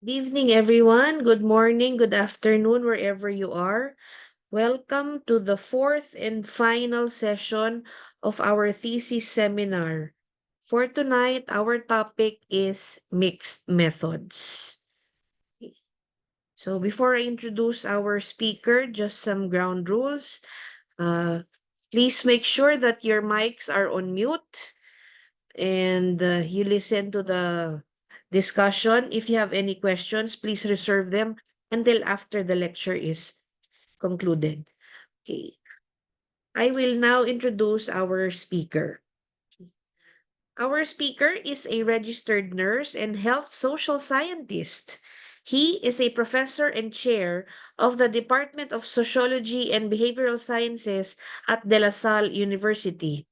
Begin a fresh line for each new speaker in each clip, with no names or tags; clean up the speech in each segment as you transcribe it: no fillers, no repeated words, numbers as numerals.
Good evening, everyone. Good morning, good afternoon, wherever you are. Welcome to the fourth and final session of our thesis seminar. For tonight, our topic is mixed methods. So before I introduce our speaker, just some ground rules. Uh, Please make sure that your mics are on mute and you listen to the discussion. If you have any questions, please reserve them until after the lecture is concluded. Okay. I will now introduce our speaker. Our speaker is a registered nurse and health social scientist. He is a professor and chair of the Department of Sociology and Behavioral Sciences at De La Salle University.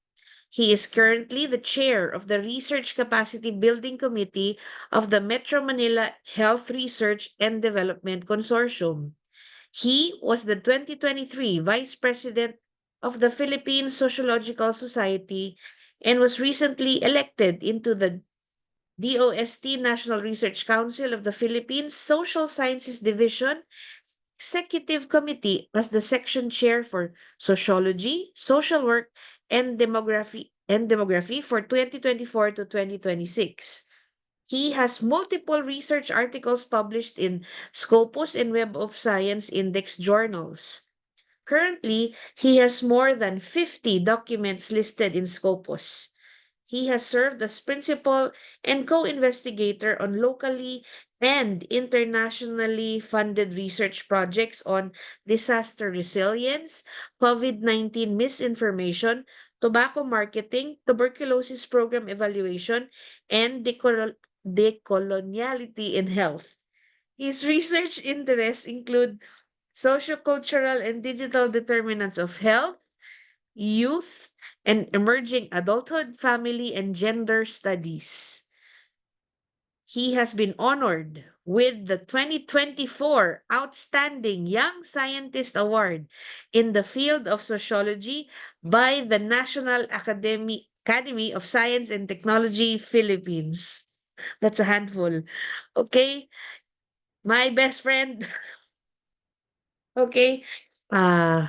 He is currently the chair of the Research Capacity Building Committee of the Metro Manila Health Research and Development Consortium. He was the 2023 Vice President of the Philippine Sociological Society and was recently elected into the DOST National Research Council of the Philippines Social Sciences Division Executive Committee as the section chair for Sociology, Social Work, and Demography for 2024 to 2026. He has multiple research articles published in Scopus and Web of Science Index journals. Currently, he has more than 50 documents listed in Scopus. He has served as principal and co-investigator on locally and internationally funded research projects on disaster resilience, COVID-19 misinformation, tobacco marketing, tuberculosis program evaluation, and decoloniality in health. His research interests include sociocultural and digital determinants of health, youth, and emerging adulthood, family, and gender studies. He has been honored with the 2024 Outstanding Young Scientist Award in the field of sociology by the National Academy of Science and Technology Philippines. That's a handful. Okay, my best friend. Okay. Uh,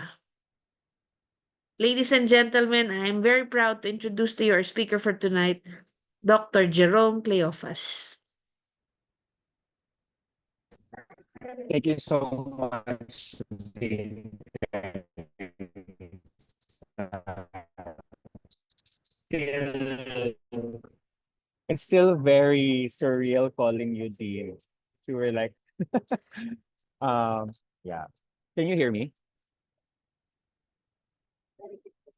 Ladies and gentlemen, I am very proud to introduce to you our speaker for tonight, Dr. Jerome Cleophas.
Thank you so much, Zane. Still, it's still very surreal calling you Dean. You were like, um, yeah. Can you hear me?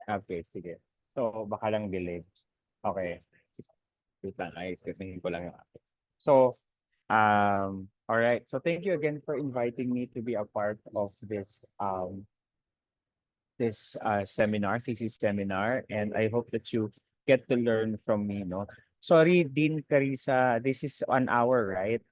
Okay, sige. So, baka lang delay. Okay. Wait lang, ay, tingin ko lang yung akin. So, all right. So, thank you again for inviting me to be a part of this seminar, thesis seminar, and I hope that you get to learn from me, no? Sorry, Dean Carissa, this is 1 hour, right?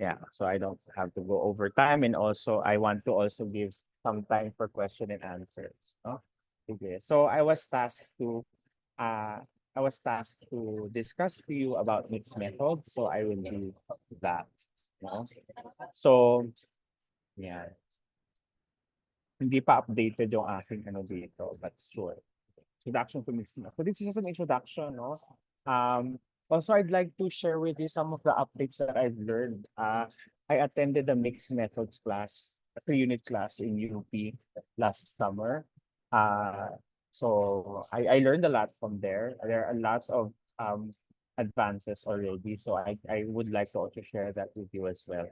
Yeah, so I don't have to go over time, and also I want to also give some time for question and answers, no? Okay. So uh I was tasked to discuss to you about mixed methods, so I will do that, no? So, yeah. Hindi pa updated yung aking ano dito, but sure. Introduction to mixed methods. So this is just an introduction, no? Also, I'd like to share with you some of the updates that I've learned. I attended the mixed methods class, a pre-unit class in UP last summer. So I learned a lot from there. There are a lot of advances already. So I would like to also share that with you as well.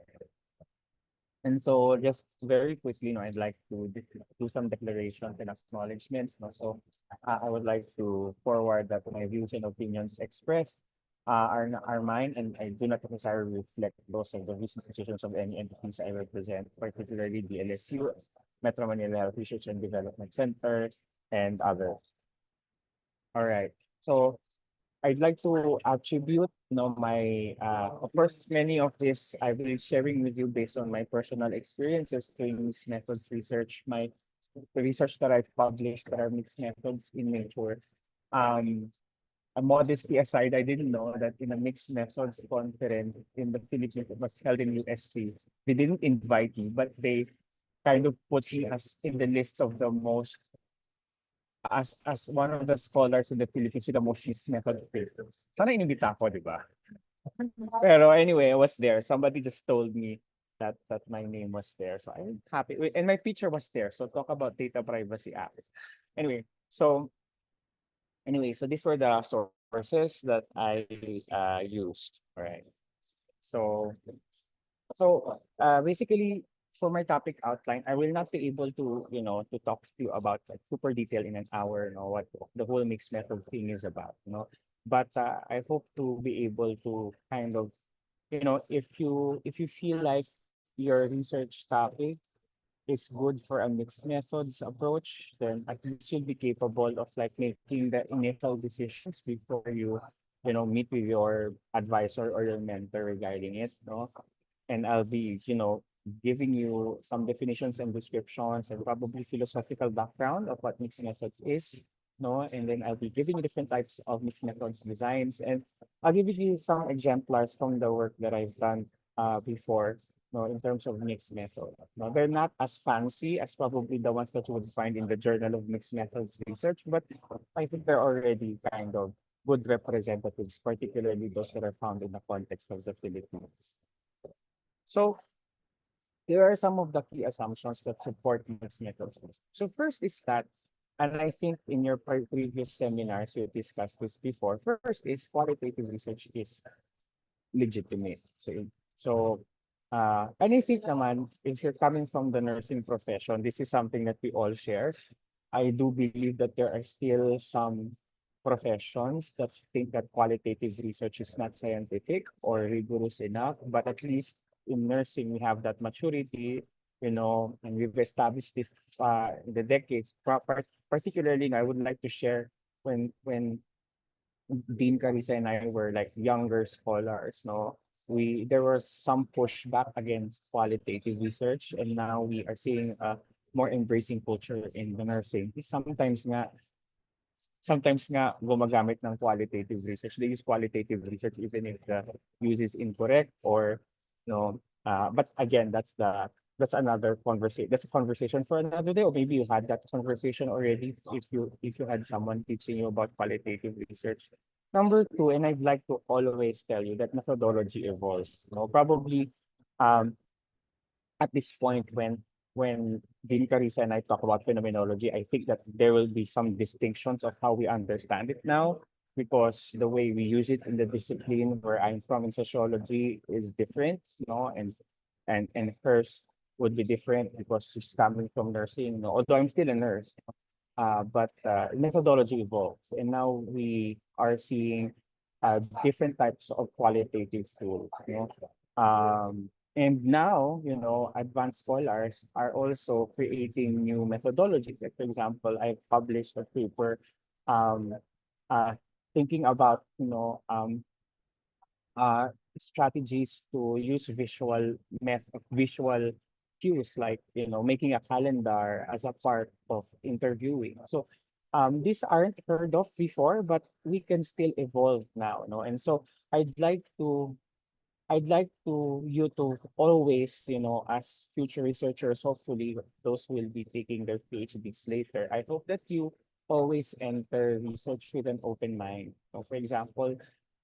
And so just very quickly, I'd like to do some declarations and acknowledgements. I would like to forward that my views and opinions expressed are mine, and I do not necessarily reflect those of the recent positions of any entities I represent, particularly the LSU, Metro Manila Health Research and Development Center, and others. All right. So I'd like to attribute, my of course, many of this I will be sharing with you based on my personal experiences doing mixed methods research, the research that I've published that are mixed methods in nature. Um, modesty aside, I didn't know that in a mixed methods conference in the Philippines, it was held in UST. They didn't invite me, but they kind of put me as in the list of the most as one of the scholars in the Philippines with the most mixed method papers. Sana inimbita ako, di ba? Pero anyway, I was there. Somebody just told me that my name was there. So I'm happy. And my picture was there. So talk about Data Privacy Act. Anyway, so so these were the sources that I used. All right. So basically for my topic outline, I will not be able to, to talk to you about like super detail in an hour, what the whole mixed method thing is about, But I hope to be able to kind of, if you feel like your research topic is good for a mixed methods approach, then at least you'll be capable of like making the initial decisions before you, meet with your advisor or your mentor regarding it, no? And I'll be, giving you some definitions and descriptions and probably philosophical background of what mixed methods is, no? And then I'll be giving you different types of mixed methods designs, and I'll give you some exemplars from the work that I've done before, no, in terms of mixed method. No, they're not as fancy as probably the ones that you would find in the Journal of Mixed Methods Research, but I think they're already kind of good representatives, particularly those that are found in the context of the Philippines. So here are some of the key assumptions that support mixed methods. So first is that, and I think in your previous seminars you discussed this before, first is qualitative research is legitimate. And I think naman, if you're coming from the nursing profession, this is something that we all share. I do believe that there are still some professions that think that qualitative research is not scientific or rigorous enough, but at least in nursing, we have that maturity, and we've established this in the decades. Particularly, I would like to share when Dean Carissa and I were like younger scholars, no? There was some pushback against qualitative research, and now we are seeing a more embracing culture in the nursing. Sometimes nga gumagamit ng qualitative research. They use qualitative research even if the use is incorrect or but again, that's another conversation. That's a conversation for another day, or maybe you had that conversation already if you had someone teaching you about qualitative research. Number two, and I'd like to always tell you that methodology evolves. Probably um at this point when Dean Carissa and I talk about phenomenology, I think that there will be some distinctions of how we understand it now, because the way we use it in the discipline where I'm from in sociology is different, and hers would be different because she's coming from nursing, although I'm still a nurse. But methodology evolves, and now we are seeing different types of qualitative tools. And now, advanced scholars are also creating new methodologies. Like, for example, I published a paper um, uh, thinking about, strategies to use visual cues, like, making a calendar as a part of interviewing. So these aren't heard of before, but we can still evolve now, And so I'd like you to always, as future researchers, hopefully those will be taking their PhDs later. I hope that you always enter research with an open mind. So for example,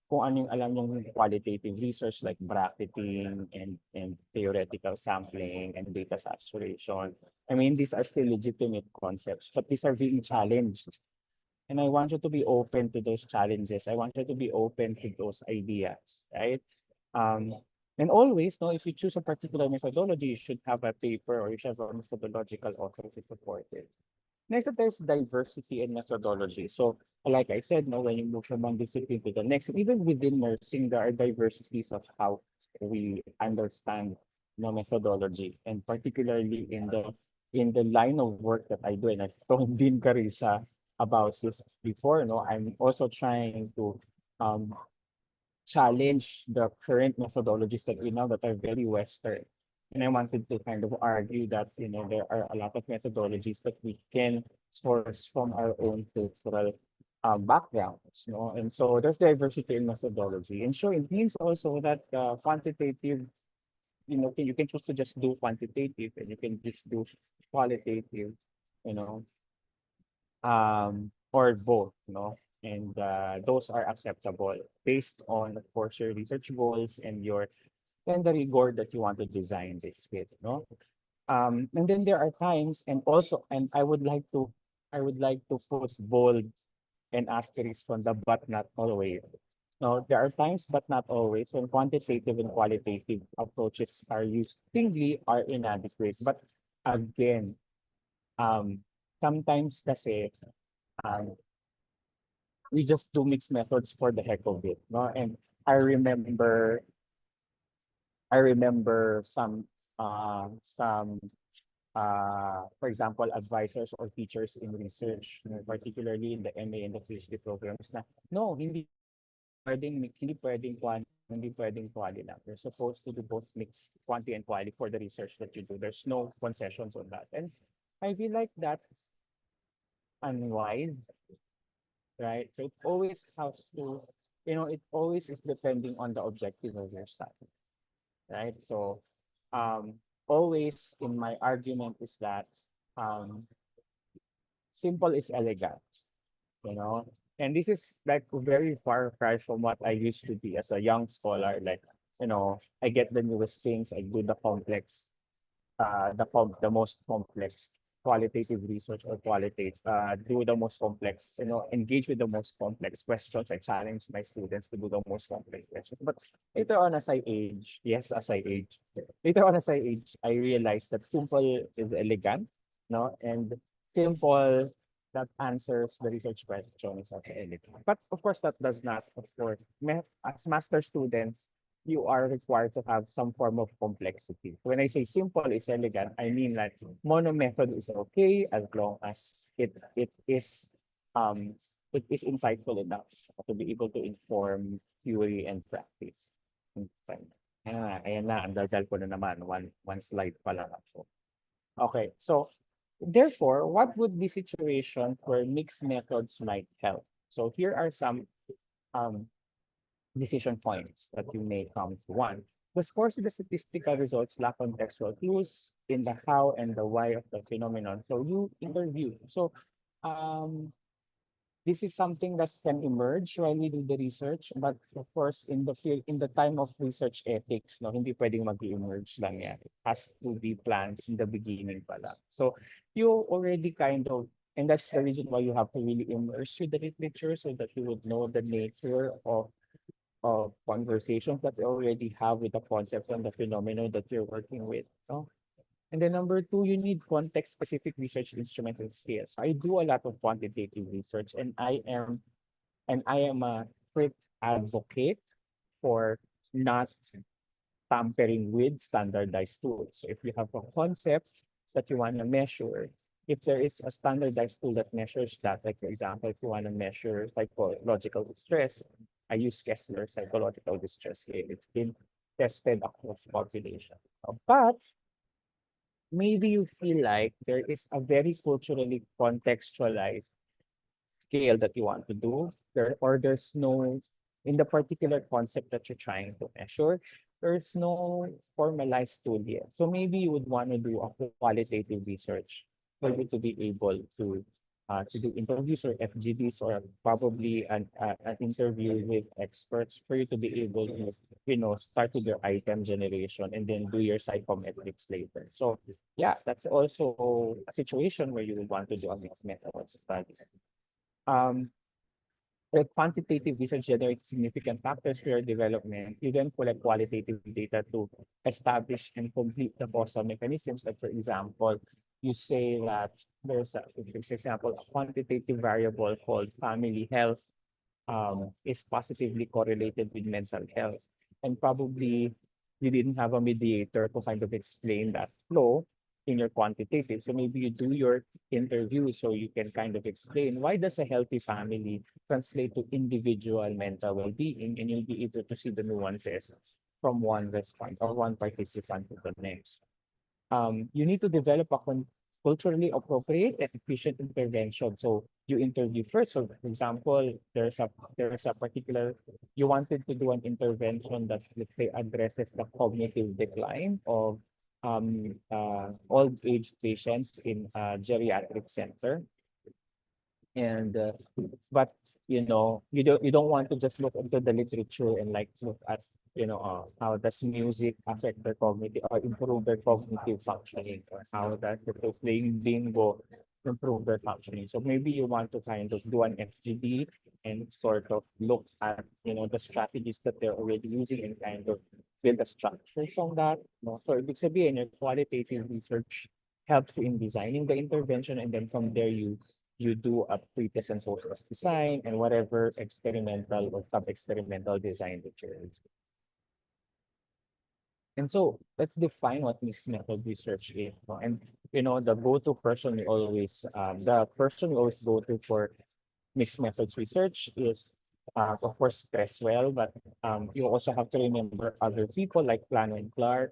kung ano yung alam yung qualitative research like bracketing and theoretical sampling and data saturation. I mean, these are still legitimate concepts, but these are being challenged. And I want you to be open to those challenges. I want you to be open to those ideas, right? Um, and always, no, if you choose a particular methodology, you should have a paper or you should have a methodological author to support it. Next, there's diversity in methodology. So, like I said, no, when you move from one discipline to the next, even within nursing, there are diversities of how we understand, methodology, and particularly in the line of work that I do, and I've told Dean Carissa about this before. I'm also trying to um, challenge the current methodologies that we know that are very Western. And I wanted to kind of argue that, there are a lot of methodologies that we can source from our own cultural backgrounds, no? And so there's diversity in methodology. And so it means also that quantitative, you can choose to just do quantitative and you can just do qualitative, you know, or both, and those are acceptable based on, of course, your research goals and the rigor that you want to design this with, no? And then there are times, and I would like to put bold and asterisk on the but not always. No, there are times, but not always, when quantitative and qualitative approaches are used singly are inadequate. But again, um, sometimes kasi um, we just do mixed methods for the heck of it, no? And I remember, some for example, advisors or teachers in research, particularly in the MA and the PhD programs na, no, hindi pwedeng quantity, hindi pwedeng quality lang. You're supposed to do both mixed quantity and quality for the research that you do. There's no concessions on that. And I feel like that's unwise, right? So it always has to, it always is depending on the objective of your study, right? So always in my argument is that um, simple is elegant, you know. And this is like very far cry from what I used to be as a young scholar. Like, I get the newest things, I do the complex, the most complex qualitative research or qualitative, do the most complex, engage with the most complex questions. I challenge my students to do the most complex questions. But later on as I age, yes, as I age, later on as I age, I realized that simple is elegant, no, and simple that answers the research question is also elegant. But of course, that does not, of course, as master students, you are required to have some form of complexity. When I say simple is elegant, I mean like mono method is okay as long as um it is insightful enough to be able to inform theory and practice. Okay. Ayan na, ang daldal ko na naman. One slide pa lang ako. Okay, so therefore, what would be situations where mixed methods might help? So here are some um decision points that you may come to. One, the scores of the statistical results lack contextual clues in the how and the why of the phenomenon. So you interview. So um, this is something that can emerge while we do the research, but of course, in the field, in the time of research ethics, no, hindi pwedeng mag-emerge lang yan. It has to be planned in the beginning pala. So you already kind of, and that's the reason why you have to really immerse with the literature so that you would know the nature of conversations that you already have with the concepts and the phenomenon that you're working with. No? And then number two, you need context-specific research instruments and scales. I do a lot of quantitative research, and I am a strict advocate for not tampering with standardized tools. So if you have a concept that you want to measure, if there is a standardized tool that measures that, like for example, if you want to measure psychological distress, I use Kessler psychological distress scale. It's been tested across population. But maybe you feel like there is a very culturally contextualized scale that you want to do, or there's no, in the particular concept that you're trying to measure, there's no formalized tool yet. So maybe you would want to do a qualitative research for you to be able to do interviews or FGDs, or probably an interview with experts for you to be able to, start with your item generation and then do your psychometrics later. So yeah, that's also a situation where you would want to do a mixed methods study. Um, like quantitative research generates significant factors for your development. You then collect qualitative data to establish and complete the causal mechanisms. Like for example, you say that there's a, for example, a quantitative variable called family health is positively correlated with mental health. And probably you didn't have a mediator to kind of explain that flow in your quantitative. So maybe you do your interview so you can kind of explain why does a healthy family translate to individual mental well-being, and you'll be able to see the nuances from one respondent or one participant to the next. You need to develop culturally appropriate and efficient intervention. So you interview first. So for example, there's a particular you wanted to do an intervention that, let's say, addresses the cognitive decline of old age patients in a geriatric center. And but you don't want to just look into the literature and like look at how does music affect their cognitive or improve their cognitive functioning, or how does playing bingo improve their functioning. So maybe you want to kind of do an FGD and sort of look at the strategies that they're already using and kind of build a structure from that. No? So ibig sabihin, your qualitative research helps you in designing the intervention, and then from there you do a pre-test and post-test design and whatever experimental or sub-experimental design that you're using. And so let's define what mixed method research is. No? And the go-to person we always the person we always go to for mixed methods research is of course Creswell, but you also have to remember other people like Plano and Clark,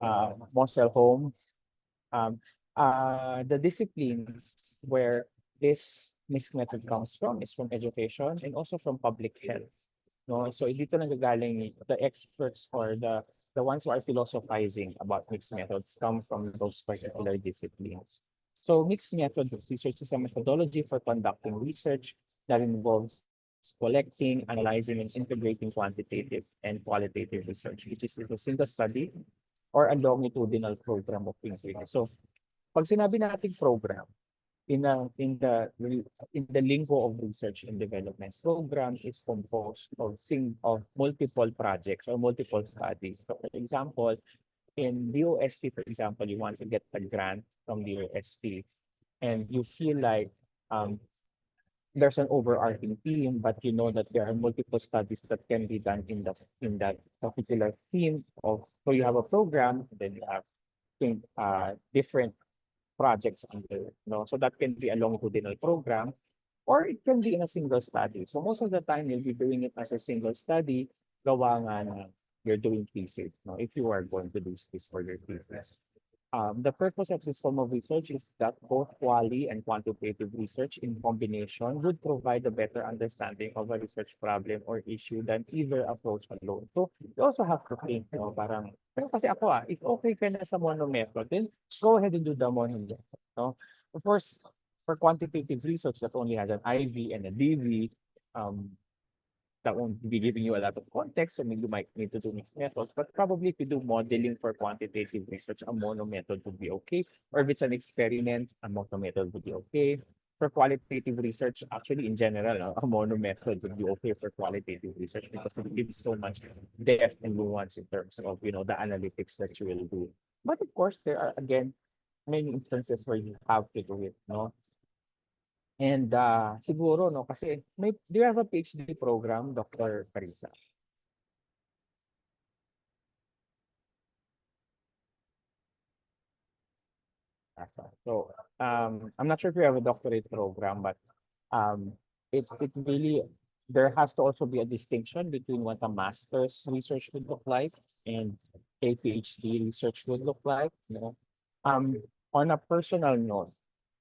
Mosselholm. The disciplines where this mixed method comes from is from education and also from public health. No, so dito nanggagaling the experts or the ones who are philosophizing about mixed methods come from those particular disciplines. So mixed method research is a methodology for conducting research that involves collecting, analyzing, and integrating quantitative and qualitative research, which is a single study or a longitudinal program of inquiry. So pag sinabi nating program, in a, in the lingo of research and development, program is composed of multiple projects or multiple studies. So for example, in DOST, for example, you want to get a grant from DOST and you feel like there's an overarching theme, but you know that there are multiple studies that can be done in that particular theme of, so you have a program, then you have different projects under, so that can be a longitudinal program, or it can be in a single study. So most of the time, you'll be doing it as a single study, gawa nga na you're doing thesis, if you are going to do this for your thesis. The purpose of this form of research is that both quali and quantitative research in combination would provide a better understanding of a research problem or issue than either approach alone. So you also have to think, parang, pero kasi ako if okay ka na sa mono method, then go ahead and do the mono method. No? Of course, for quantitative research that only has an IV and a DV, that won't be giving you a lot of context. So you might need to do mixed methods, but probably if you do modeling for quantitative research, a mono method would be okay. Or if it's an experiment, a mono method would be okay. For qualitative research, actually in general, a mono method would be okay for qualitative research because it gives so much depth and nuance in terms of, the analytics that you will do. But of course, there are, again, many instances where you have to do it, no? And siguro, no, kasi do you have a PhD program, Dr. Carissa? So, I'm not sure if you have a doctorate program, but it really, there has to also be a distinction between what a master's research would look like and a PhD research would look like. On a personal note,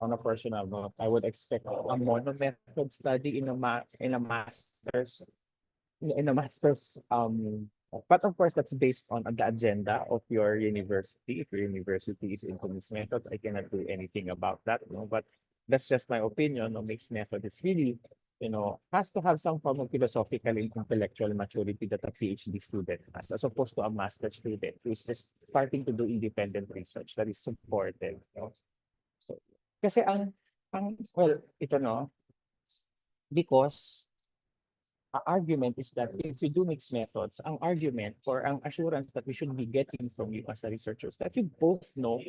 I would expect a mono method study in a master's but of course that's based on the agenda of your university. If your university is into mixed methods, I cannot do anything about that, but that's just my opinion. Mixed method is really, has to have some form of philosophical and intellectual maturity that a PhD student has, as opposed to a master's student who is just starting to do independent research that is supported. So, kasi well, ito because argument is that if you do mixed methods, ang argument or ang assurance that we should be getting from you as a researchers that you both know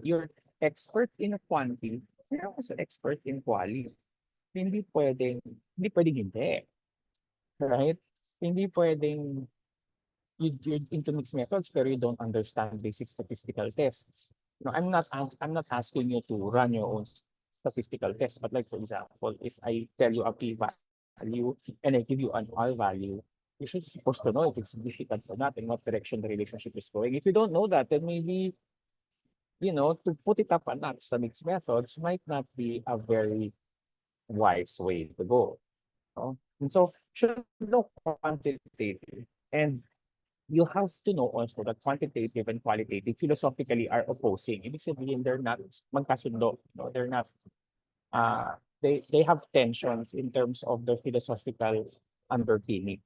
you're expert in a quantity, you're also expert in quality. Hindi pwedeng hindi. Right? Hindi pwedeng you're into mixed methods pero you don't understand basic statistical tests. No, I'm not asking you to run your own statistical test, but like for example, if I tell you a p-value and I give you an r-value, you should supposed to know if it's significant or not and what direction the relationship is going. If you don't know that, then maybe to put it up a notch, some mixed methods might not be a very wise way to go. No? And so should know quantitative. And you have to know also that quantitative and qualitative philosophically are opposing. Ibig sabihin, they're not magkasundo. No? They're not, they have tensions in terms of the philosophical underpinning.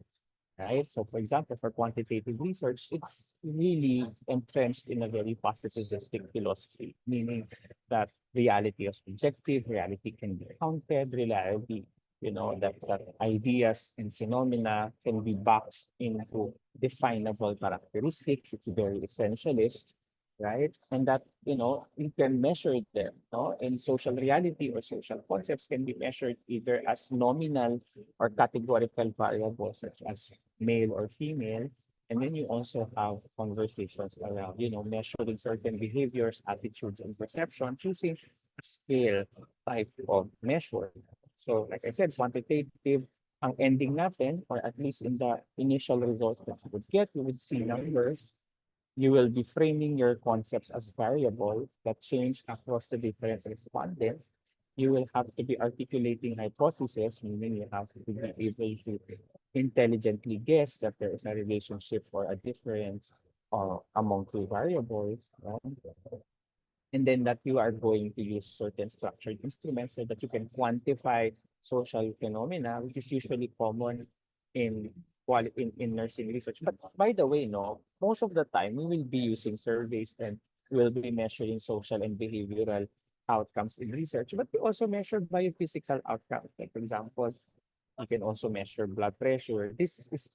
Right? So for example, for quantitative research, it's really entrenched in a very positivistic philosophy, meaning that reality is objective, reality can be counted, reality, that ideas and phenomena can be boxed into definable characteristics. It's very essentialist, right? And that, you can measure it there, no? And social reality or social concepts can be measured either as nominal or categorical variables such as male or female. And then you also have conversations around, measuring certain behaviors, attitudes, and perceptions using a scale type of measure. So like I said, quantitative, ang ending natin, or at least in the initial results that you would get, you would see numbers. You will be framing your concepts as variable that change across the different respondents. You will have to be articulating hypotheses, meaning you have to be able to intelligently guess that there is a relationship or a difference among two variables. And then that you are going to use certain structured instruments so that you can quantify social phenomena, which is usually common in in nursing research. But by the way, no, most of the time we will be using surveys and we'll be measuring social and behavioral outcomes in research, but we also measure biophysical outcomes. Like for example, you can also measure blood pressure.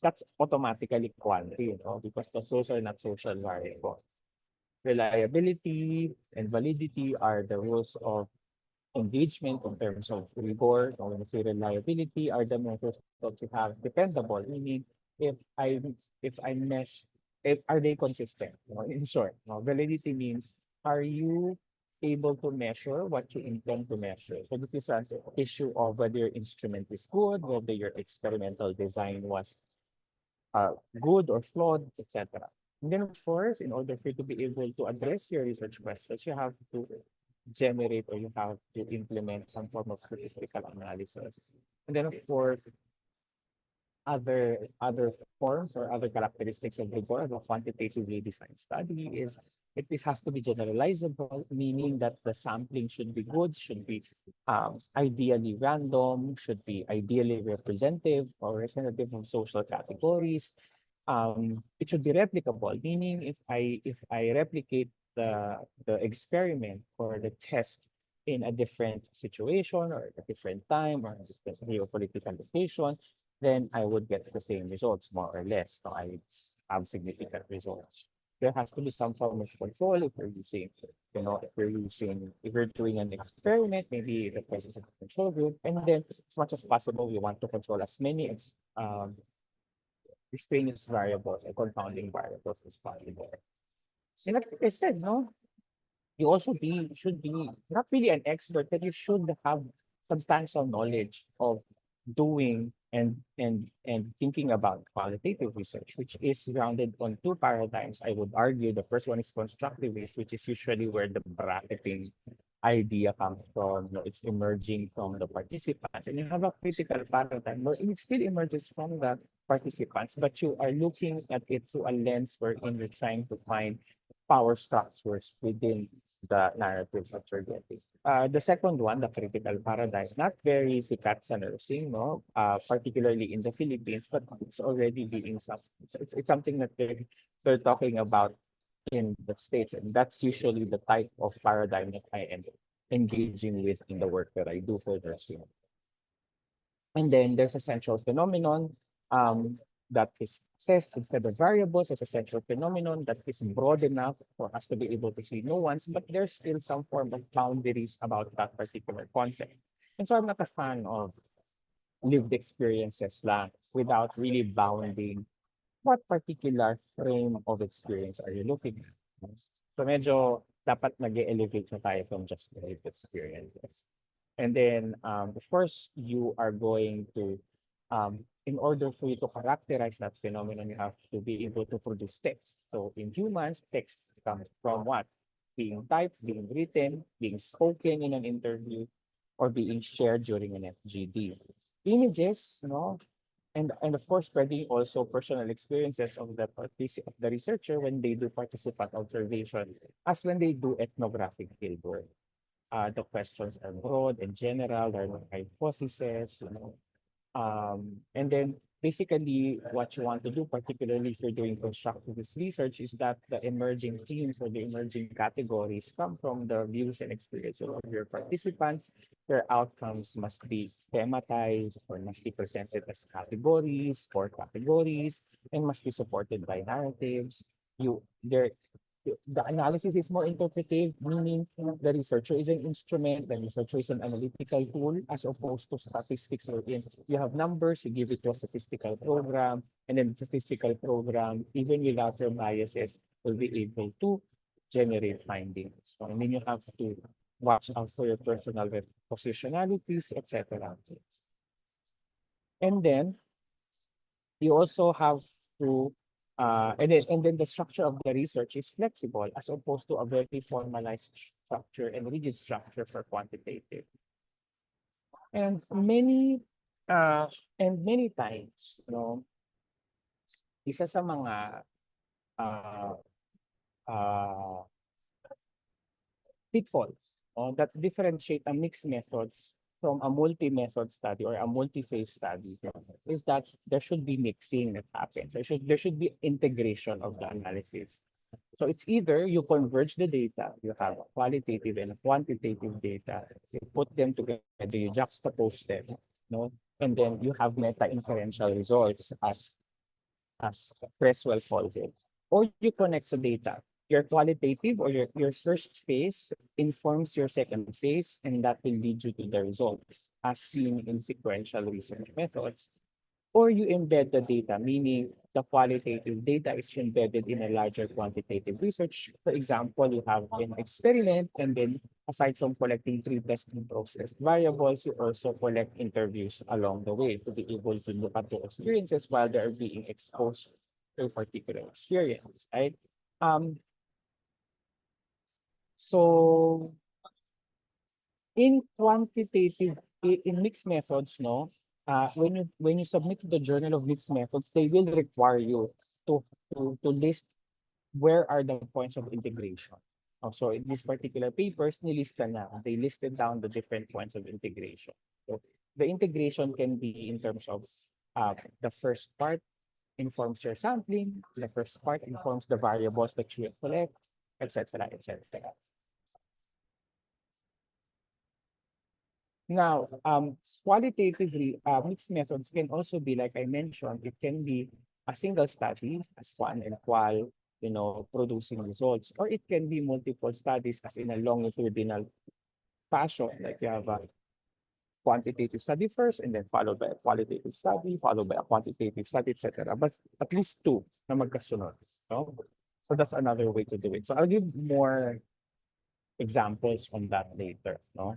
That's automatically quality, because those are not social variables. Reliability and validity are the rules of engagement in terms of rigor. Or when we say reliability are the measures that you have dependable, meaning if I if I mesh if are they consistent? In short, validity means are you able to measure what you intend to measure? So this is an issue of whether your instrument is good, whether your experimental design was good or flawed, etc. And then, of course, in order for you to be able to address your research questions, you have to generate or you have to implement some form of statistical analysis. And then, of course, other forms or other characteristics of rigor of a quantitatively designed study is this has to be generalizable, meaning that the sampling should be good, should be ideally random, should be ideally representative or representative of social categories. It should be replicable, meaning if I replicate the experiment or the test in a different situation or a different time or a different geopolitical location, then I would get the same results more or less. So I have significant results. There has to be some form of control if you're using, if you're doing an experiment, maybe the presence of a control group, and then as much as possible, we want to control as many extraneous variables and confounding variables as possible. And like I said, no, you also should be not really an expert, but you should have substantial knowledge of doing and thinking about qualitative research, which is grounded on two paradigms. I would argue the first one is constructivist, which is usually where the bracketing idea comes from. It's emerging from the participants, and you have a critical paradigm where it still emerges from the participants, but you are looking at it through a lens wherein you're trying to find power structures within the narratives that you're getting. The second one, the critical paradigm, not very sikat sa nursing, no? Particularly in the Philippines, but it's already being it's something that they're talking about in the States, and that's usually the type of paradigm that I am engaging with in the work that I do for nursing. And then there's a central phenomenon that is assessed instead of variables as a central phenomenon that is broad enough for us to be able to see nuance, but there's still some form of boundaries about that particular concept. And so I'm not a fan of lived experiences lang without really bounding what particular frame of experience are you looking at. So medyo dapat nag-elevate na tayo from just lived experiences. And then, of course, you are going to, in order for you to characterize that phenomenon, you have to be able to produce text. So in humans, text comes from what? being typed, being written, being spoken in an interview, or being shared during an FGD. Images, and of course, spreading also personal experiences of the researcher when they do participant observation, as when they do ethnographic fieldwork. The questions are broad and general, there are hypotheses, and then basically what you want to do, particularly if you're doing constructivist research, is that the emerging themes or the emerging categories come from the views and experiences of your participants. Their outcomes must be thematized or must be presented as categories or categories and must be supported by narratives. The analysis is more interpretive, meaning the researcher is an instrument, the researcher is an analytical tool, as opposed to statistics wherein you have numbers, you give it to a statistical program, and then the statistical program, even without your biases, will be able to generate findings. So, I mean, you have to watch out for your personal positionalities, etc. And then you also have to and then the structure of the research is flexible as opposed to a very formalized structure and rigid structure for quantitative. And many times, isa sa mga uh, uh, pitfalls that differentiate a mixed methods from a multi-method study or a multi-phase study is that there should be mixing that happens. There should be integration of the analysis. So it's either you converge the data, you have qualitative and quantitative data, you put them together, you juxtapose them, and then you have meta-inferential results as Creswell calls it. Or you connect the data. Your qualitative or your first phase informs your second phase, and that will lead you to the results as seen in sequential research methods. Or you embed the data, meaning the qualitative data is embedded in a larger quantitative research. For example, you have an experiment, and then aside from collecting three testing process variables, you also collect interviews along the way to be able to look at the experiences while they're being exposed to a particular experience, right? So in mixed methods, when you submit to the Journal of Mixed Methods, they will require you to list where are the points of integration. So in these particular papers, they listed down the different points of integration. So the integration can be in terms of the first part informs your sampling, the first part informs the variables that you collect, etc., etc. Now, qualitatively, mixed methods can also be, like I mentioned, it can be a single study as quant and qual, producing results, or it can be multiple studies as in a longitudinal fashion, like you have a quantitative study first, and then followed by a qualitative study, followed by a quantitative study, etc. But at least two na magkasunod, no? So that's another way to do it. So I'll give more examples on that later, no?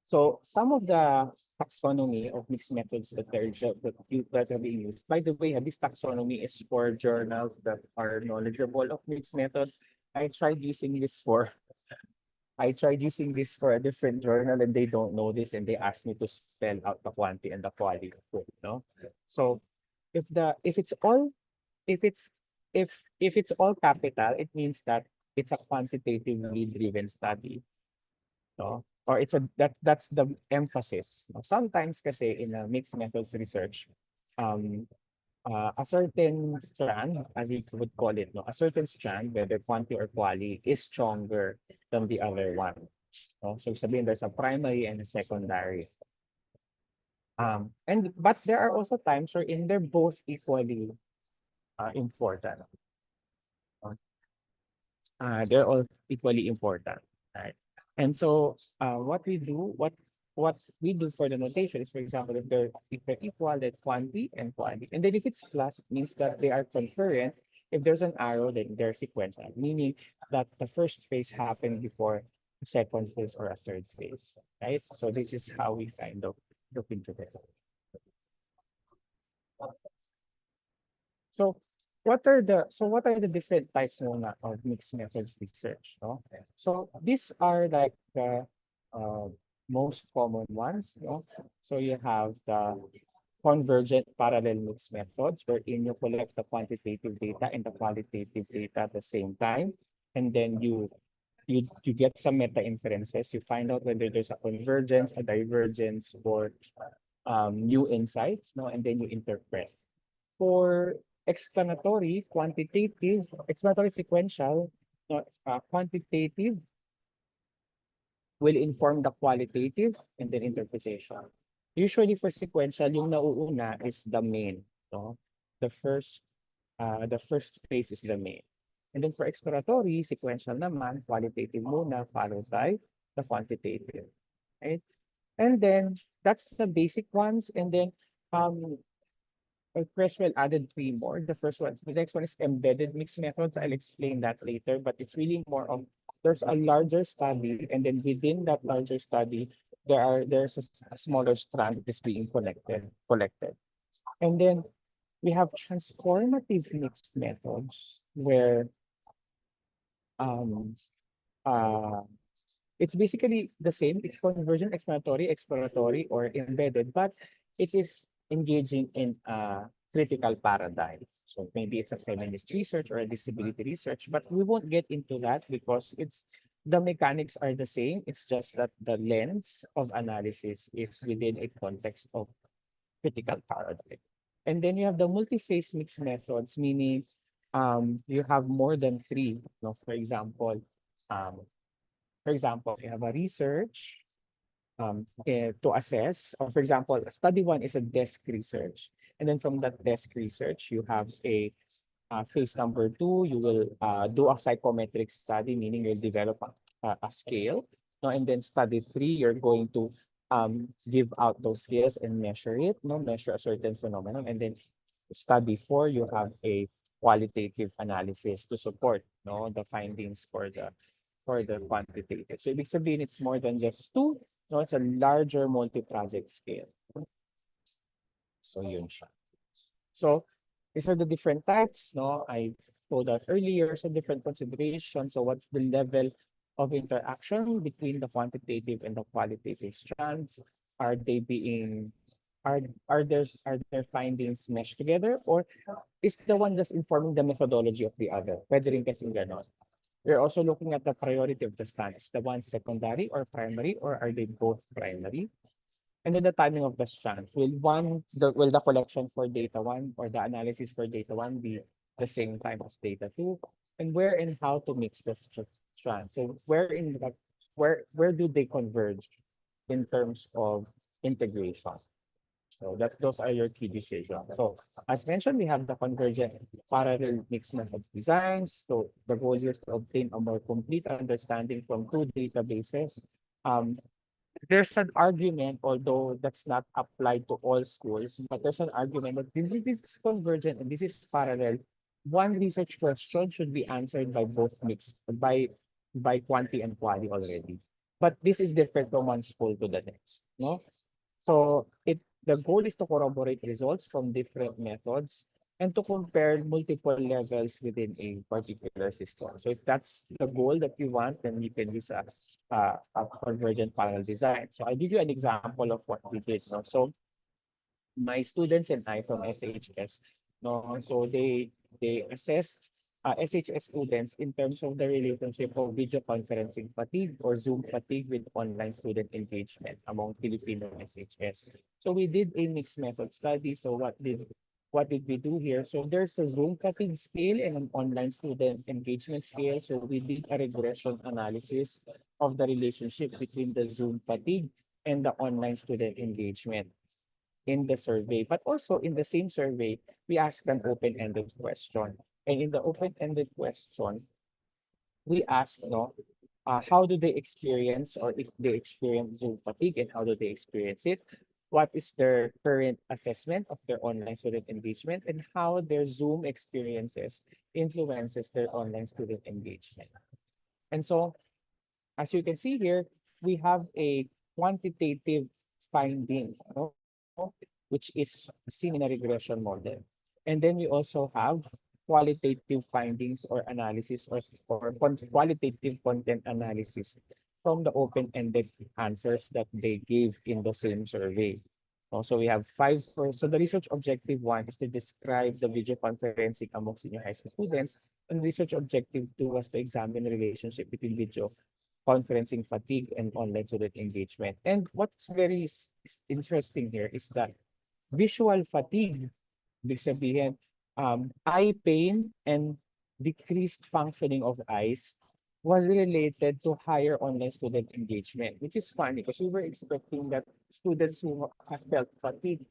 So some of the taxonomy of mixed methods that are being used. By the way, this taxonomy is for journals that are knowledgeable of mixed methods. I tried using this for a different journal, and they don't know this, and they asked me to spell out the quantity and the quality, no? So if it's all capital, it means that it's a quantitatively driven study, no? Or that's the emphasis. Sometimes kasi in a mixed methods research, a certain strand, as we would call it, no, a certain strand, whether quanti or quali, is stronger than the other one. No? So sabihin, there's a primary and a secondary. But there are also times wherein they're both equally important. They're all equally important, right? And so what we do for the notation is, for example, if they're equal, then quanti and quali. And then if it's plus, it means that they are concurrent. If there's an arrow, then they're sequential, meaning that the first phase happened before a second phase or a third phase, right? So this is how we kind of look into it. So what are the different types of mixed methods research? No? So these are like the uh, most common ones. No? So you have the convergent parallel mixed methods, wherein you collect the quantitative data and the qualitative data at the same time, and then you get some meta inferences. You find out whether there's a convergence, a divergence, or new insights. No, and then you interpret. For explanatory sequential, quantitative will inform the qualitative and then interpretation. Usually for sequential, yung nauuna is the main. No? The first the first phase is the main. And then for exploratory, sequential naman, qualitative muna, followed by the quantitative. Right? And then that's the basic ones. And then um Creswell added three more. The next one is embedded mixed methods. I'll explain that later, but it's really more of there's a larger study, and then within that larger study, there's a smaller strand that is being collected. And then we have transformative mixed methods where um uh it's basically the same. It's conversion, exploratory, or embedded, but it is engaging in a critical paradigm. So maybe it's a feminist research or a disability research, but we won't get into that because it's the mechanics are the same. It's just that the lens of analysis is within a context of critical paradigm. And then you have the multi-phase mixed methods, meaning you have more than three. You know, um, for example, you have a research to assess, or for example, study one is a desk research. And then from that desk research, you have a phase number two, you will do a psychometric study, meaning you'll develop a scale. No? And then study three, you're going to give out those scales and measure it, no? Measure a certain phenomenon. And then study four, you have a qualitative analysis to support no the findings for the quantitative. So ibig sabihin, it's more than just two, no, it's a larger multi-project scale. So yun siya. So these are the different types, no? I told that earlier, so different considerations. So what's the level of interaction between the quantitative and the qualitative strands? Are they being are their findings meshed together, or is the one just informing the methodology of the other? Pwede rin kasing ganon. We're also looking at the priority of the strands. The one secondary or primary, or are they both primary? And then the timing of the strands. Will the collection for data one or the analysis for data one be the same time as data two? And where and how to mix the strands? So where do they converge in terms of integration? So those are your key decisions. So as mentioned, we have the convergent parallel mixed methods designs. So the goal is to obtain a more complete understanding from two databases. There's an argument, although that's not applied to all schools, but there's an argument that this is convergent and this is parallel. One research question should be answered by both mixed by quanti and quali already. But this is different from one school to the next. No? So the goal is to corroborate results from different methods and to compare multiple levels within a particular system. So if that's the goal that you want, then you can use a convergent parallel design. So I'll give you an example of what we did. No? So my students and I from SHS, no, so they assessed SHS students in terms of the relationship of video conferencing fatigue or Zoom fatigue with online student engagement among Filipino SHS. So we did a mixed method study. So what did we do here? So there's a Zoom fatigue scale and an online student engagement scale. So we did a regression analysis of the relationship between the Zoom fatigue and the online student engagement in the survey. But also in the same survey, we asked an open-ended question. And in the open-ended question, we asked, how do they experience, or if they experience Zoom fatigue, and how do they experience it? What is their current assessment of their online student engagement, and how their Zoom experiences influences their online student engagement? And so, as you can see here, we have a quantitative finding, which is seen in a regression model. And then we also have qualitative findings or analysis or qualitative content analysis from the open-ended answers that they gave in the same survey. So we have so the research objective one is to describe the video conferencing among senior high school students, and research objective two was to examine the relationship between video conferencing fatigue and online student engagement. And what's very interesting here is that visual fatigue, ibig sabihin, eye pain and decreased functioning of eyes was related to higher online student engagement, which is funny because we were expecting that students who have felt fatigue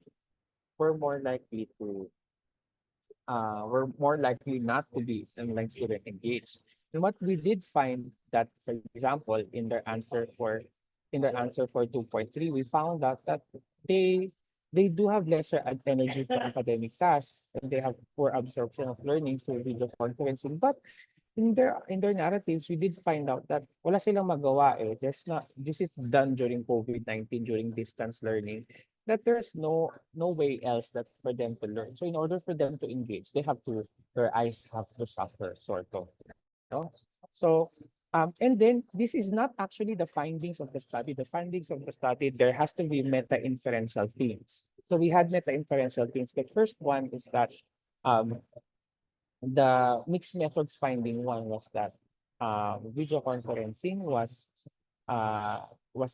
were more likely to were more likely not to be online student engaged. And what we did find that, for example, in their answer for 2.3, we found out that they they do have lesser energy for academic tasks and they have poor absorption of learning through video conferencing. But in their narratives, we did find out that wala silang magawa eh. This is done during COVID-19, during distance learning, that there's no way else that for them to learn. So in order for them to engage, their eyes have to suffer, sort of. No? So and then this is not actually the findings of the study. The findings of the study, there has to be meta-inferential themes. So we had meta-inferential themes. The first one is that um, the mixed methods finding one was that video conferencing was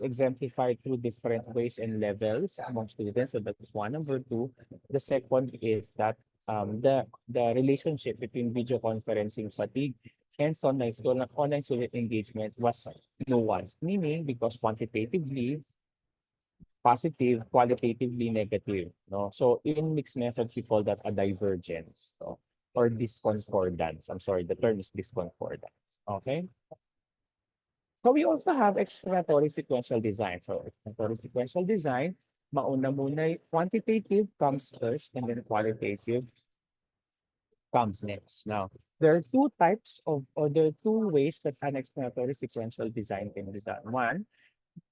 exemplified through different ways and levels among students. So that's one. Number two, the second is that the relationship between video conferencing fatigue and online student engagement was nuanced, meaning because quantitatively positive, qualitatively negative. No? So in mixed methods, we call that a divergence, no? Or disconcordance. I'm sorry, the term is disconcordance. Okay. So we also have explanatory sequential design. So explanatory sequential design, mauna muna, quantitative comes first and then qualitative comes next. Now, there are two types of, or there are two ways that an explanatory sequential design can be done. One,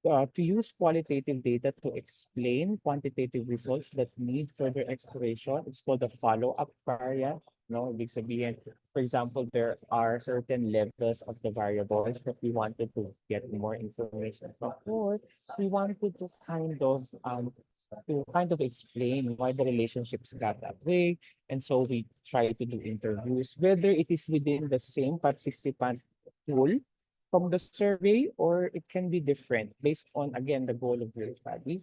to use qualitative data to explain quantitative results that need further exploration. It's called the follow-up variant. No, ibig sabihin, for example, there are certain levels of the variables that we wanted to get more information from, or we wanted to kind of explain why the relationships got that way. And so we try to do interviews, whether it is within the same participant pool from the survey or it can be different based on, again, the goal of your study.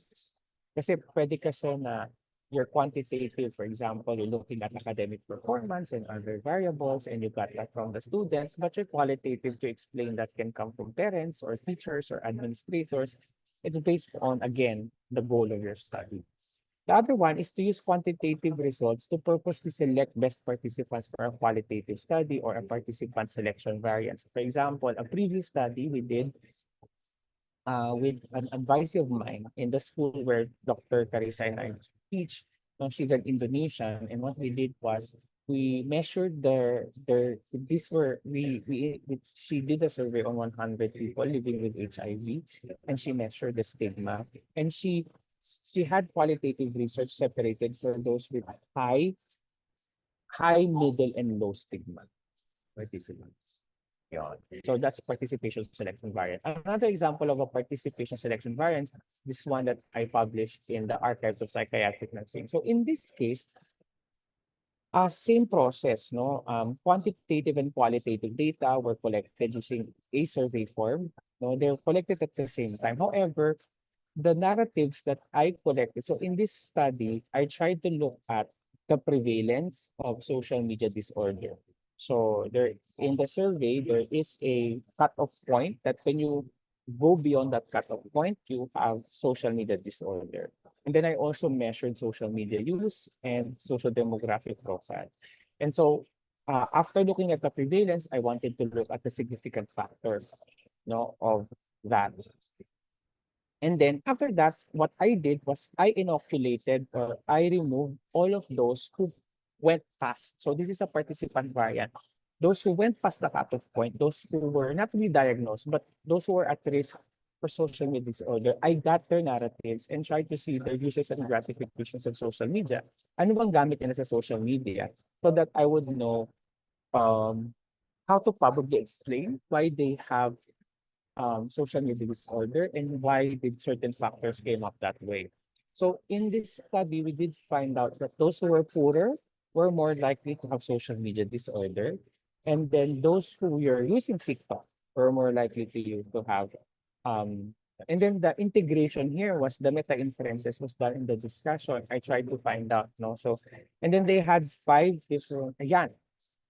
Kasi pwede kasi na your quantitative, for example, you're looking at academic performance and other variables and you got that from the students, but your qualitative to explain that can come from parents or teachers or administrators. It's based on, again, the goal of your study. The other one is to use quantitative results to purposely select best participants for a qualitative study or a participant selection variance. For example, a previous study we did with an advisee of mine in the school where Dr. Carissa and I teach. She's an Indonesian, and what we did was we measured she did a survey on 100 people living with HIV, and she measured the stigma, and she had qualitative research separated for those with high, middle, and low stigma participants. Yun. So that's participation selection variant. Another example of a participation selection variant, this one that I published in the Archives of Psychiatric Nursing. So in this case, same process, no? Quantitative and qualitative data were collected using a survey form. No, they're collected at the same time. However, the narratives that I collected, so in this study, I tried to look at the prevalence of social media disorder. So there in the survey, there is a cutoff point that when you go beyond that cutoff point, you have social media disorder. And then I also measured social media use and social demographic profile. And so after looking at the prevalence, I wanted to look at the significant factors, of that. And then after that, what I did was I inoculated or I removed all of those who went past. So this is a participant variant. Those who went past the cutoff point, those who were not really diagnosed, but those who were at risk for social media disorder, I got their narratives and tried to see their uses and gratifications of social media. Ano bang gamit nila sa social media so that I would know um, how to probably explain why they have social media disorder and why did certain factors came up that way. So in this study, we did find out that those who were poorer were more likely to have social media disorder. And then those who were using TikTok were more likely to have and then the integration here was the meta inferences was done in the discussion. I tried to find out, no? So and then they had five different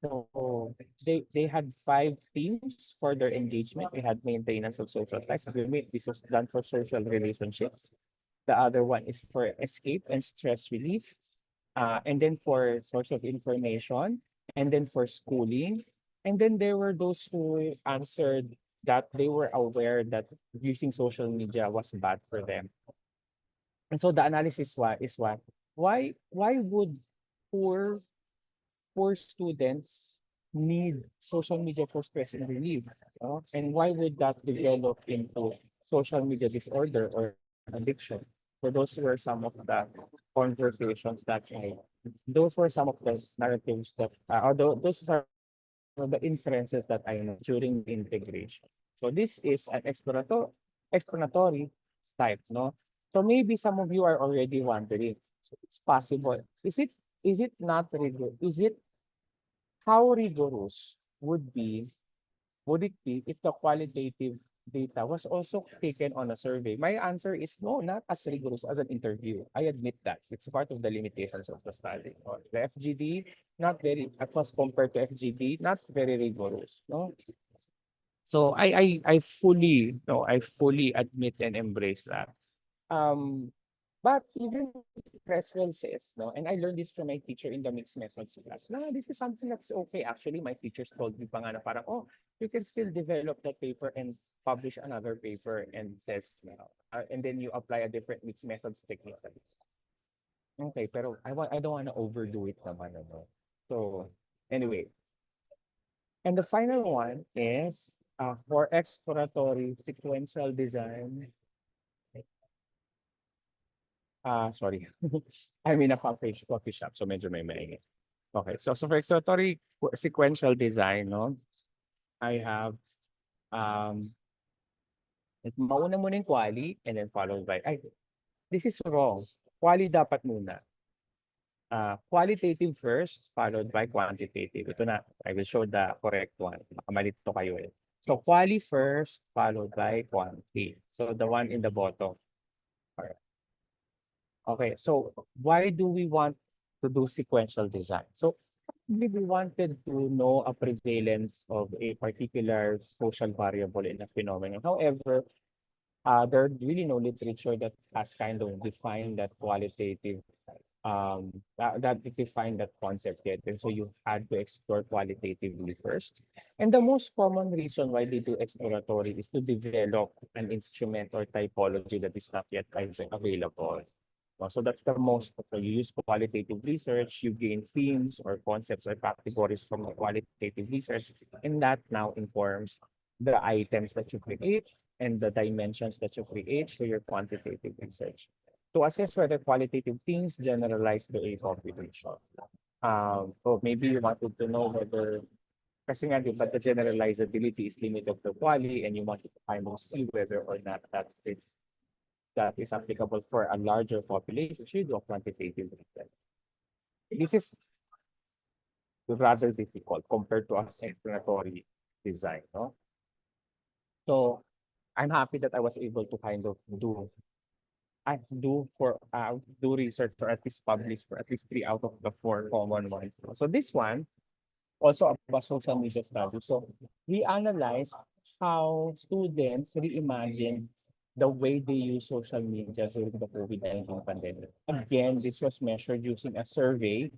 so they had five themes for their engagement. They had maintenance of social ties agreement. This was done for social relationships. The other one is for escape and stress relief. And then for source of information, and then for schooling. And then there were those who answered that they were aware that using social media was bad for them. And so the analysis is what? Why would poor students need social media for stress and relief? And why would that develop into social media disorder or addiction? So those were some of the conversations that those were some of the narratives that, although those are the inferences that I know during the integration. So this is an explanatory type, no? So maybe some of you are already wondering, so it's possible. Is it not rigorous? Is it how rigorous would it be if the qualitative data was also taken on a survey? My answer is no, not as rigorous as an interview. I admit that. It's part of the limitations of the study. The FGD, not very, as compared to FGD, not very rigorous. No? So I fully admit and embrace that. Um, but even Creswell says, no, and I learned this from my teacher in the mixed methods class. No, this is something that's okay. Actually, my teachers told me pa nga na parang, oh, you can still develop that paper and publish another paper and says, and then you apply a different mixed methods technique. Okay, pero I don't want to overdo it naman, ano. So, anyway, and the final one is for exploratory sequential design. Sorry. I'm in a coffee shop, so medyo may maingay. Okay, so for exploratory sequential design, no, I have um mauna muna yung quali and then followed by this is wrong. Quali dapat muna. Qualitative first, followed by quantitative. Ito na, I will show the correct one. Makamalito kayo eh. So quali first, followed by quanti. So the one in the bottom. Okay, so why do we want to do sequential design? So we wanted to know a prevalence of a particular social variable in a phenomenon. However, there's really no literature that has kind of defined that qualitative that defined that concept yet. And so you had to explore qualitatively first. And the most common reason why they do exploratory is to develop an instrument or typology that is not yet available. So that's the most, so you use qualitative research, you gain themes or concepts or categories from the qualitative research, and that now informs the items that you create and the dimensions that you create through your quantitative research to assess whether qualitative themes generalize to a population. So maybe you wanted to know whether, kasi nga, di ba, the generalizability is limited to quali and you wanted to kind of see whether or not that is applicable for a larger population, you do a quantitative research. This is rather difficult compared to an explanatory design, no? So I'm happy that I was able to kind of do research or at least publish for at least 3 out of the 4 common ones. So this one also about social media studies. So we analyze how students reimagine the way they use social media during the COVID-19 pandemic. Again, this was measured using a survey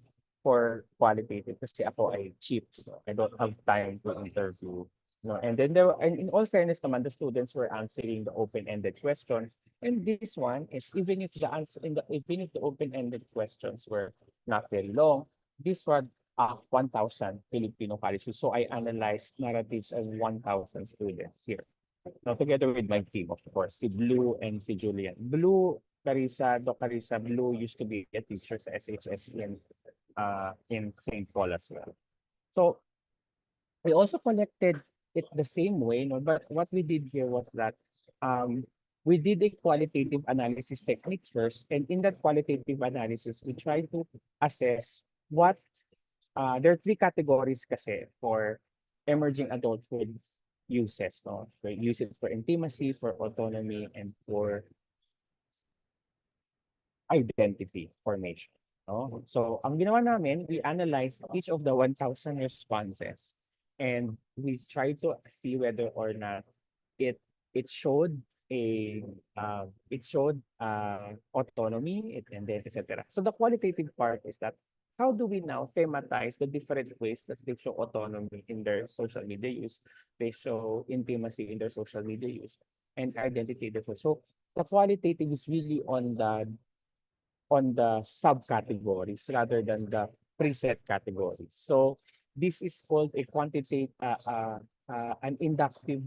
for qualitative kasi ako ay cheap. So I don't have time to interview. No, and then and in all fairness naman, the students were answering the open-ended questions. And this one is even if even if the open-ended questions were not very long, this one 1,000 Filipino colleges. So I analyzed narratives of 1,000 students here. Now, together with my team, of course, si Blue and si Julian. Doc Carissa, Blue used to be a teacher sa SHS in St. Paul as well. So We also collected it the same way, no? But what we did here was that um, we did a qualitative analysis technique first, and in that qualitative analysis, we tried to assess what there are three categories kasi for emerging adulthood uses, no? For use it for intimacy, for autonomy, and for identity formation. No? So, ang ginawa namin, we analyzed each of the 1,000 responses and we tried to see whether or not it it showed autonomy and then etc. So the qualitative part is that how do we now thematize the different ways that they show autonomy in their social media use, they show intimacy in their social media use, and identity different. So the qualitative is really on the subcategories rather than the preset categories. So this is called a quantitative, an inductive,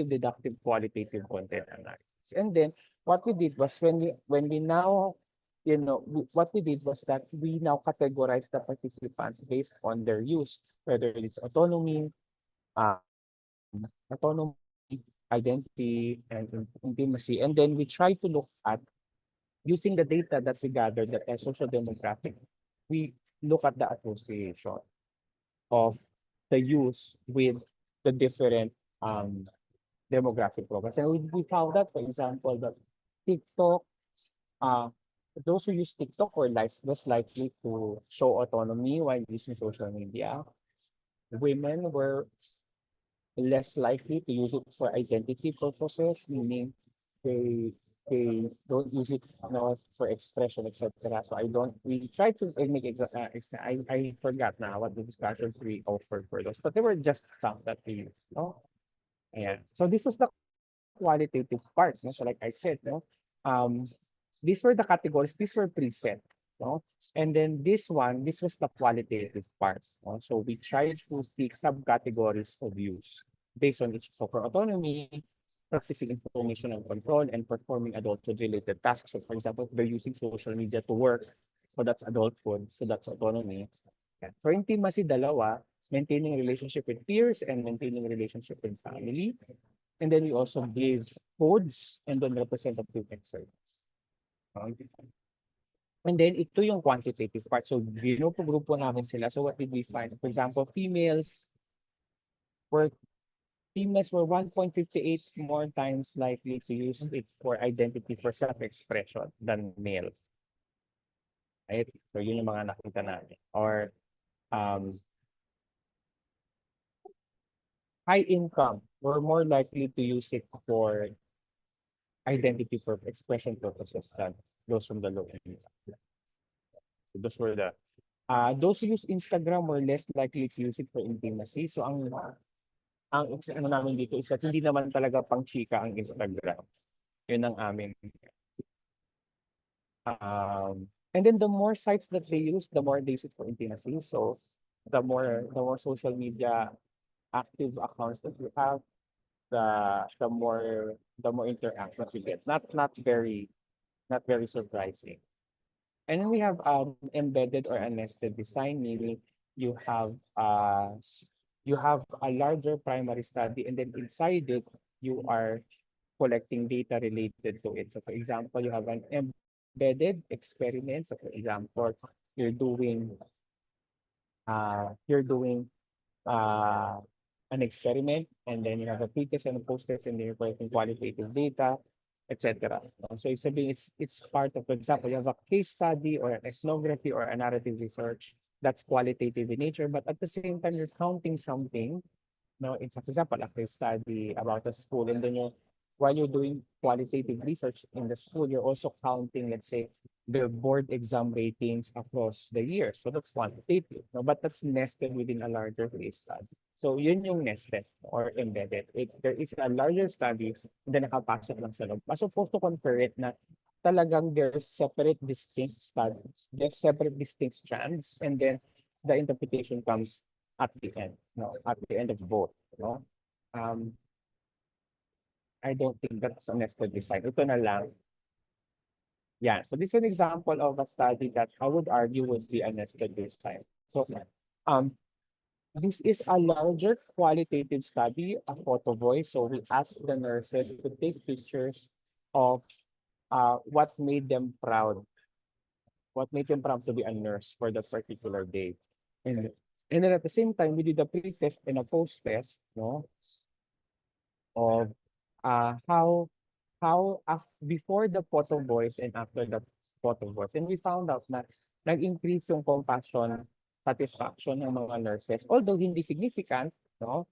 deductive, qualitative content analysis. And then what we did was when we now, what we did was that we now categorize the participants based on their use, whether it's uh, autonomy, identity, and intimacy. And then we try to look at using the data that we gathered that as social demographic, we look at the association of the use with the different demographic programs. And we found that, for example, that TikTok, uh, those who use TikTok were less likely to show autonomy while using social media. Women were less likely to use it for identity purposes, meaning they don't use it, for expression, etc. So we tried to make I forgot now what the discussions we offered for those, but they were just some that we used, no? Yeah. So this was the qualitative part, no? So like I said, no, um, these were the categories, these were preset, no? And then this was the qualitative part, no? So we tried to pick subcategories of use based on each. So for autonomy, practicing information and control and performing adulthood-related tasks. So for example, if they're using social media to work, so that's adulthood, so that's autonomy. Yeah. For intimacy, dalawa, maintaining relationship with peers and maintaining relationship with family. And then we also give codes and then representative excerpt. And then ito yung quantitative part. So grupo namin sila. So what did we find? For example, were females were 1.58 more times likely to use it for identity for self-expression than males. Right? So yun yung mga nakita namin. Or high income were more likely to use it for identity for expression purposes than those from the low income. So those who use Instagram were less likely to use it for intimacy. So ano namin dito is that hindi naman talaga pang chika ang Instagram. Yun ang amin. And then the more sites that they use, the more they use it for intimacy. So the more social media active accounts that you have, the more interactions you get. Not very surprising. And then we have embedded or a nested design, meaning you have a larger primary study, and then inside it you are collecting data related to it. So for example, you have an embedded experiment. So for example, you're doing an experiment, and then you have a pre-test and a post-test, and then you're collecting qualitative data, etc. So it's part of, for example, you have a case study or an ethnography or a narrative research that's qualitative in nature, but at the same time you're counting something. No, it's for example a case study about a school, and then while you're doing qualitative research in the school, you're also counting, let's say, the board exam ratings across the year. So that's quantitative, no? But that's nested within a larger case study. So yun yung nested or embedded. There is a larger study, and then nakapasok lang sa loob. As opposed to compare it na talagang there's separate distinct studies, there's separate distinct strands, and then the interpretation comes at the end, no? At the end of both, no? I don't think that's a nested design. Ito na lang. Yeah, so this is an example of a study that I would argue would be a nested design. So, This is a larger qualitative study, a photo voice. So we asked the nurses to take pictures of what made them proud, what made them proud to be a nurse for that particular day. And and then at the same time, we did a pre-test and a post-test, no, of before the photo voice and after the photo voice. And we found out na nag-increase yung compassion satisfaction ng mga nurses, although hindi significant, no?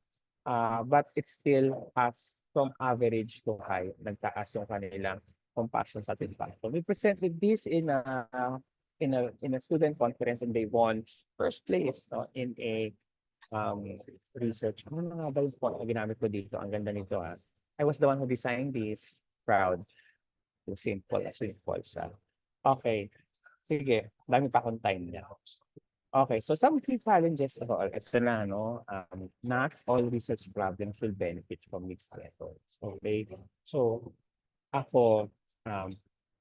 But it still has from average to high, nagtaas yung kanilang compassion satisfaction. We presented this in a student conference and they won first place, no, in a research. Ano nga ba yung font na ginamit ko dito? Ang ganda nito, ah. I was the one who designed this. Proud. Too simple, simple siya. Okay. Sige, dami pa akong time niya. Okay, so some key challenges of all, ito na, no? Not all research problems will benefit from mixed methods. Okay? So, ako,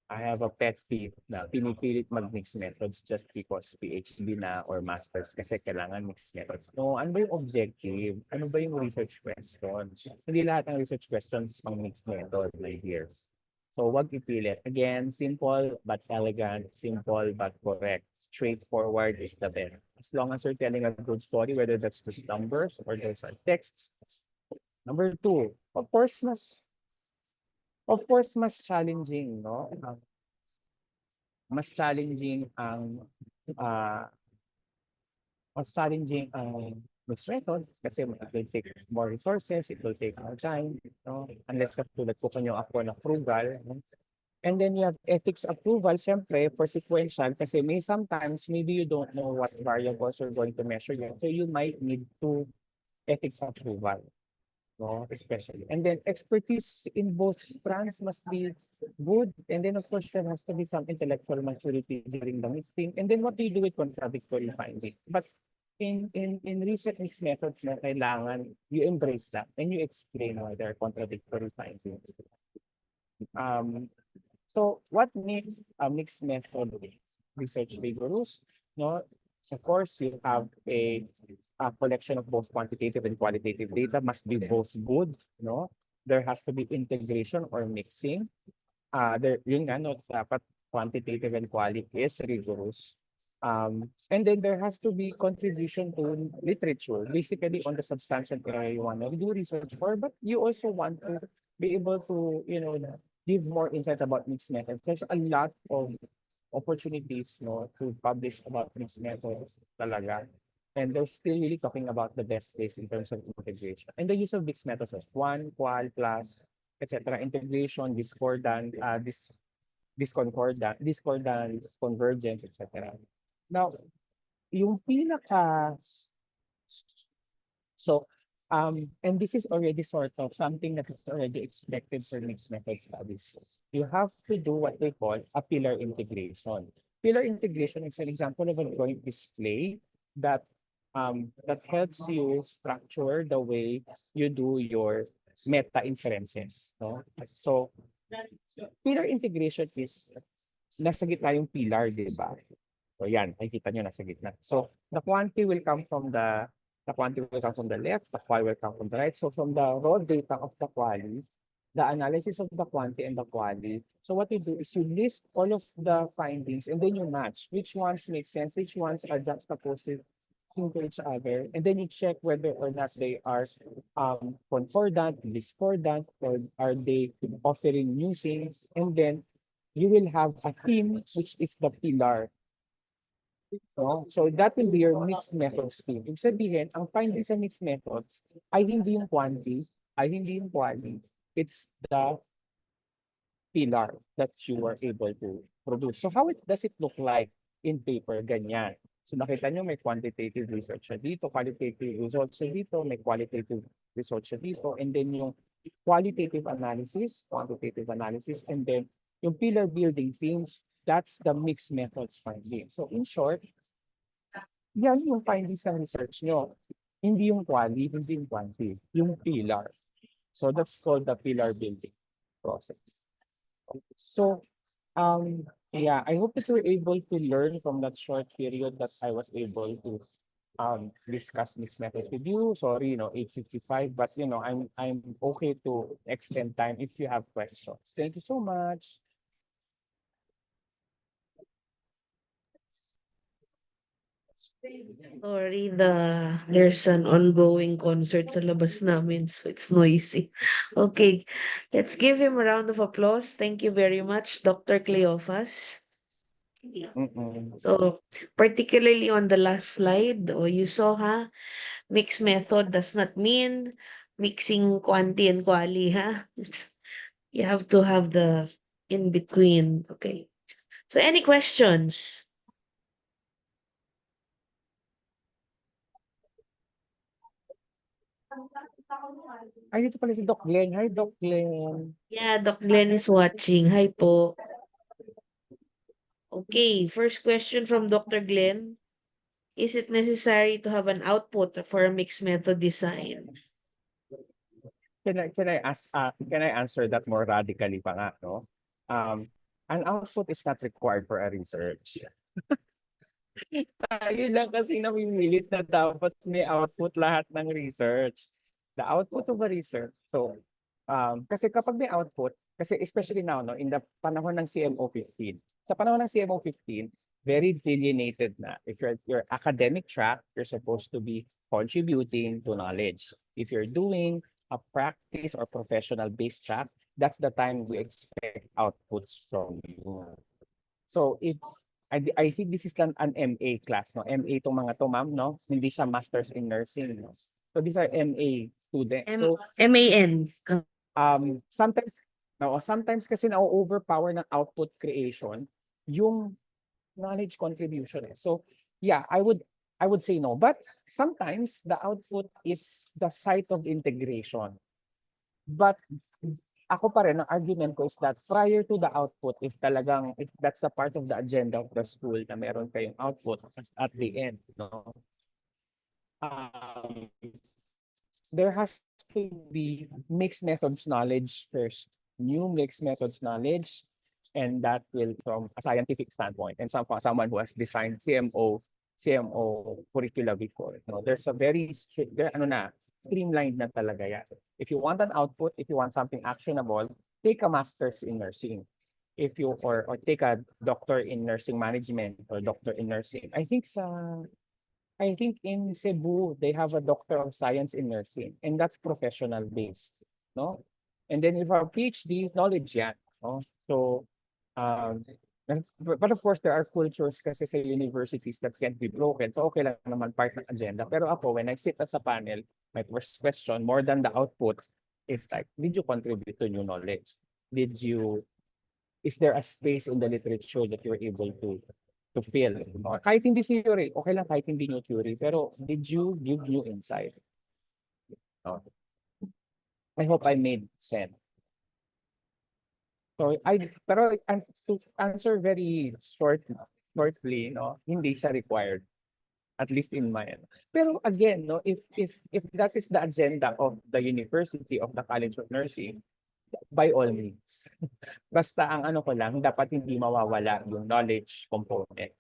I have a pet peeve na pinipilit mag-mixed methods just because PhD na or master's kasi kailangan mixed methods. No, ano ba yung objective? Ano ba yung research questions? Hindi lahat ng research questions pang mixed method, my dears. So, wag ipilit. Again, simple but elegant, simple but correct. Straightforward is the best. As long as you're telling a good story, whether that's just numbers or those are texts. Number two, mas challenging, no? Mas challenging ang ah, mas challenging ang mixed method kasi it will take more resources, it will take more time, no? Unless katulad ko kanyo ako na frugal, no? And then you have ethics approval, syempre, for sequential, kasi sometimes maybe you don't know what variables you're going to measure yet. So you might need to ethics approval, no? Especially. And then expertise in both strands must be good. And then of course there has to be some intellectual maturity during the mixing. And then what do you do with contradictory findings? But in recent mixed methods na kailangan you embrace that and you explain why there are contradictory findings. So what makes a mixed method research rigorous? No, of course you have a collection of both quantitative and qualitative data must be both good. No, there has to be integration or mixing. There yun nga, no, dapat quantitative and quality is rigorous. And then there has to be contribution to literature, basically on the substantial area you want to do research for, but you also want to be able to, give more insights about mixed methods. There's a lot of opportunities, no, to publish about mixed methods talaga. And they're still really talking about the best place in terms of integration. And the use of mixed methods was qual, plus, etc. Integration, discordance, convergence, etc. Now, yung so, and this is already sort of something that is already expected for mixed method studies. You have to do what they call a pillar integration. Pillar integration is an example of a joint display that that helps you structure the way you do your meta inferences. No? So, pillar integration is nasa gitna yung pillar, di ba? So yan, nakikita nyo nasa gitna. So the quantity will come from the left, the qual will come from the right. So from the raw data of the quali, the analysis of the quantity and the quali. So what you do is you list all of the findings and then you match which ones make sense, which ones are juxtaposed to each other, and then you check whether or not they are concordant, discordant, or are they offering new things, and then you will have a theme which is the pillar. No? So that will be your mixed methods theme. Ibig sabihin, ang findings sa mixed methods ay hindi yung quantity, ay hindi yung quality. It's the pillar that you were able to produce. So how does it look like in paper? Ganyan. So nakita nyo may quantitative research siya dito, qualitative results siya dito, may qualitative research siya dito, and then yung quantitative analysis, and then yung pillar building themes, that's the mixed methods finding. So in short, yan yung findings ng research nyo. Hindi yung quali, hindi yung quanti, yung pillar. So that's called the pillar building process. So, yeah, I hope that you're able to learn from that short period that I was able to discuss these methods with you. Sorry, 8:55, but I'm okay to extend time if you have questions. Thank you so much.
Sorry, there's an ongoing concert sa labas namin, so it's noisy. Okay, let's give him a round of applause. Thank you very much, Dr. Cleophas.
Mm-mm.
So, particularly on the last slide, you saw, mixed method does not mean mixing quanti and quali, You have to have the in between. Okay. So, any questions?
Ay, dito pala si Doc Glenn. Hi, Doc Glenn.
Yeah, Doc Glenn is watching. Hi po. Okay, first question from Dr. Glenn. Is it necessary to have an output for a mixed method design?
Can I answer that more radically pa nga, no? An output is not required for a research. Tayo lang kasi namimilit na dapat may output lahat ng research. The output of a research. So, kasi kapag may output, kasi especially now, no, in the panahon ng CMO 15, sa panahon ng CMO 15, very delineated na. If your academic track, you're supposed to be contributing to knowledge. If you're doing a practice or professional-based track, that's the time we expect outputs from you. So if I think this is an MA class, no? MA itong mga to, ma'am, no? Hindi siya Masters in Nursing. No? So these are MA students. So
MAN.
sometimes kasi na-overpower ng output creation yung knowledge contribution. So yeah, I would say no. But sometimes the output is the site of integration. But ako pa rin, ang argument ko is that prior to the output, if that's a part of the agenda of the school na meron kayong output at the end, no? There has to be mixed methods knowledge first, new mixed methods knowledge, and that will from a scientific standpoint and someone who has designed CMO curricula before. No, there's a very strict, streamlined na talaga yan. If you want an output, if you want something actionable, take a master's in nursing. If you or take a doctor in nursing management or doctor in nursing. I think in Cebu they have a doctor of science in nursing, and that's professional based, no? And then if our PhD knowledge yan, no? So but of course, there are cultures kasi sa universities that can't be broken. So okay lang naman part ng agenda. Pero ako, when I sit as a panel, my first question, more than the output, is like, did you contribute to new knowledge? Is there a space in the literature that you're able to fill? Kahit hindi theory, okay lang kahit hindi new theory, pero did you give new insight? I hope I made sense. So to answer very shortly, no, hindi siya required, at least in my end. Pero again, no, if that is the agenda of the university, of the College of Nursing, by all means. Basta ang ano ko lang, dapat hindi mawawala yung knowledge component.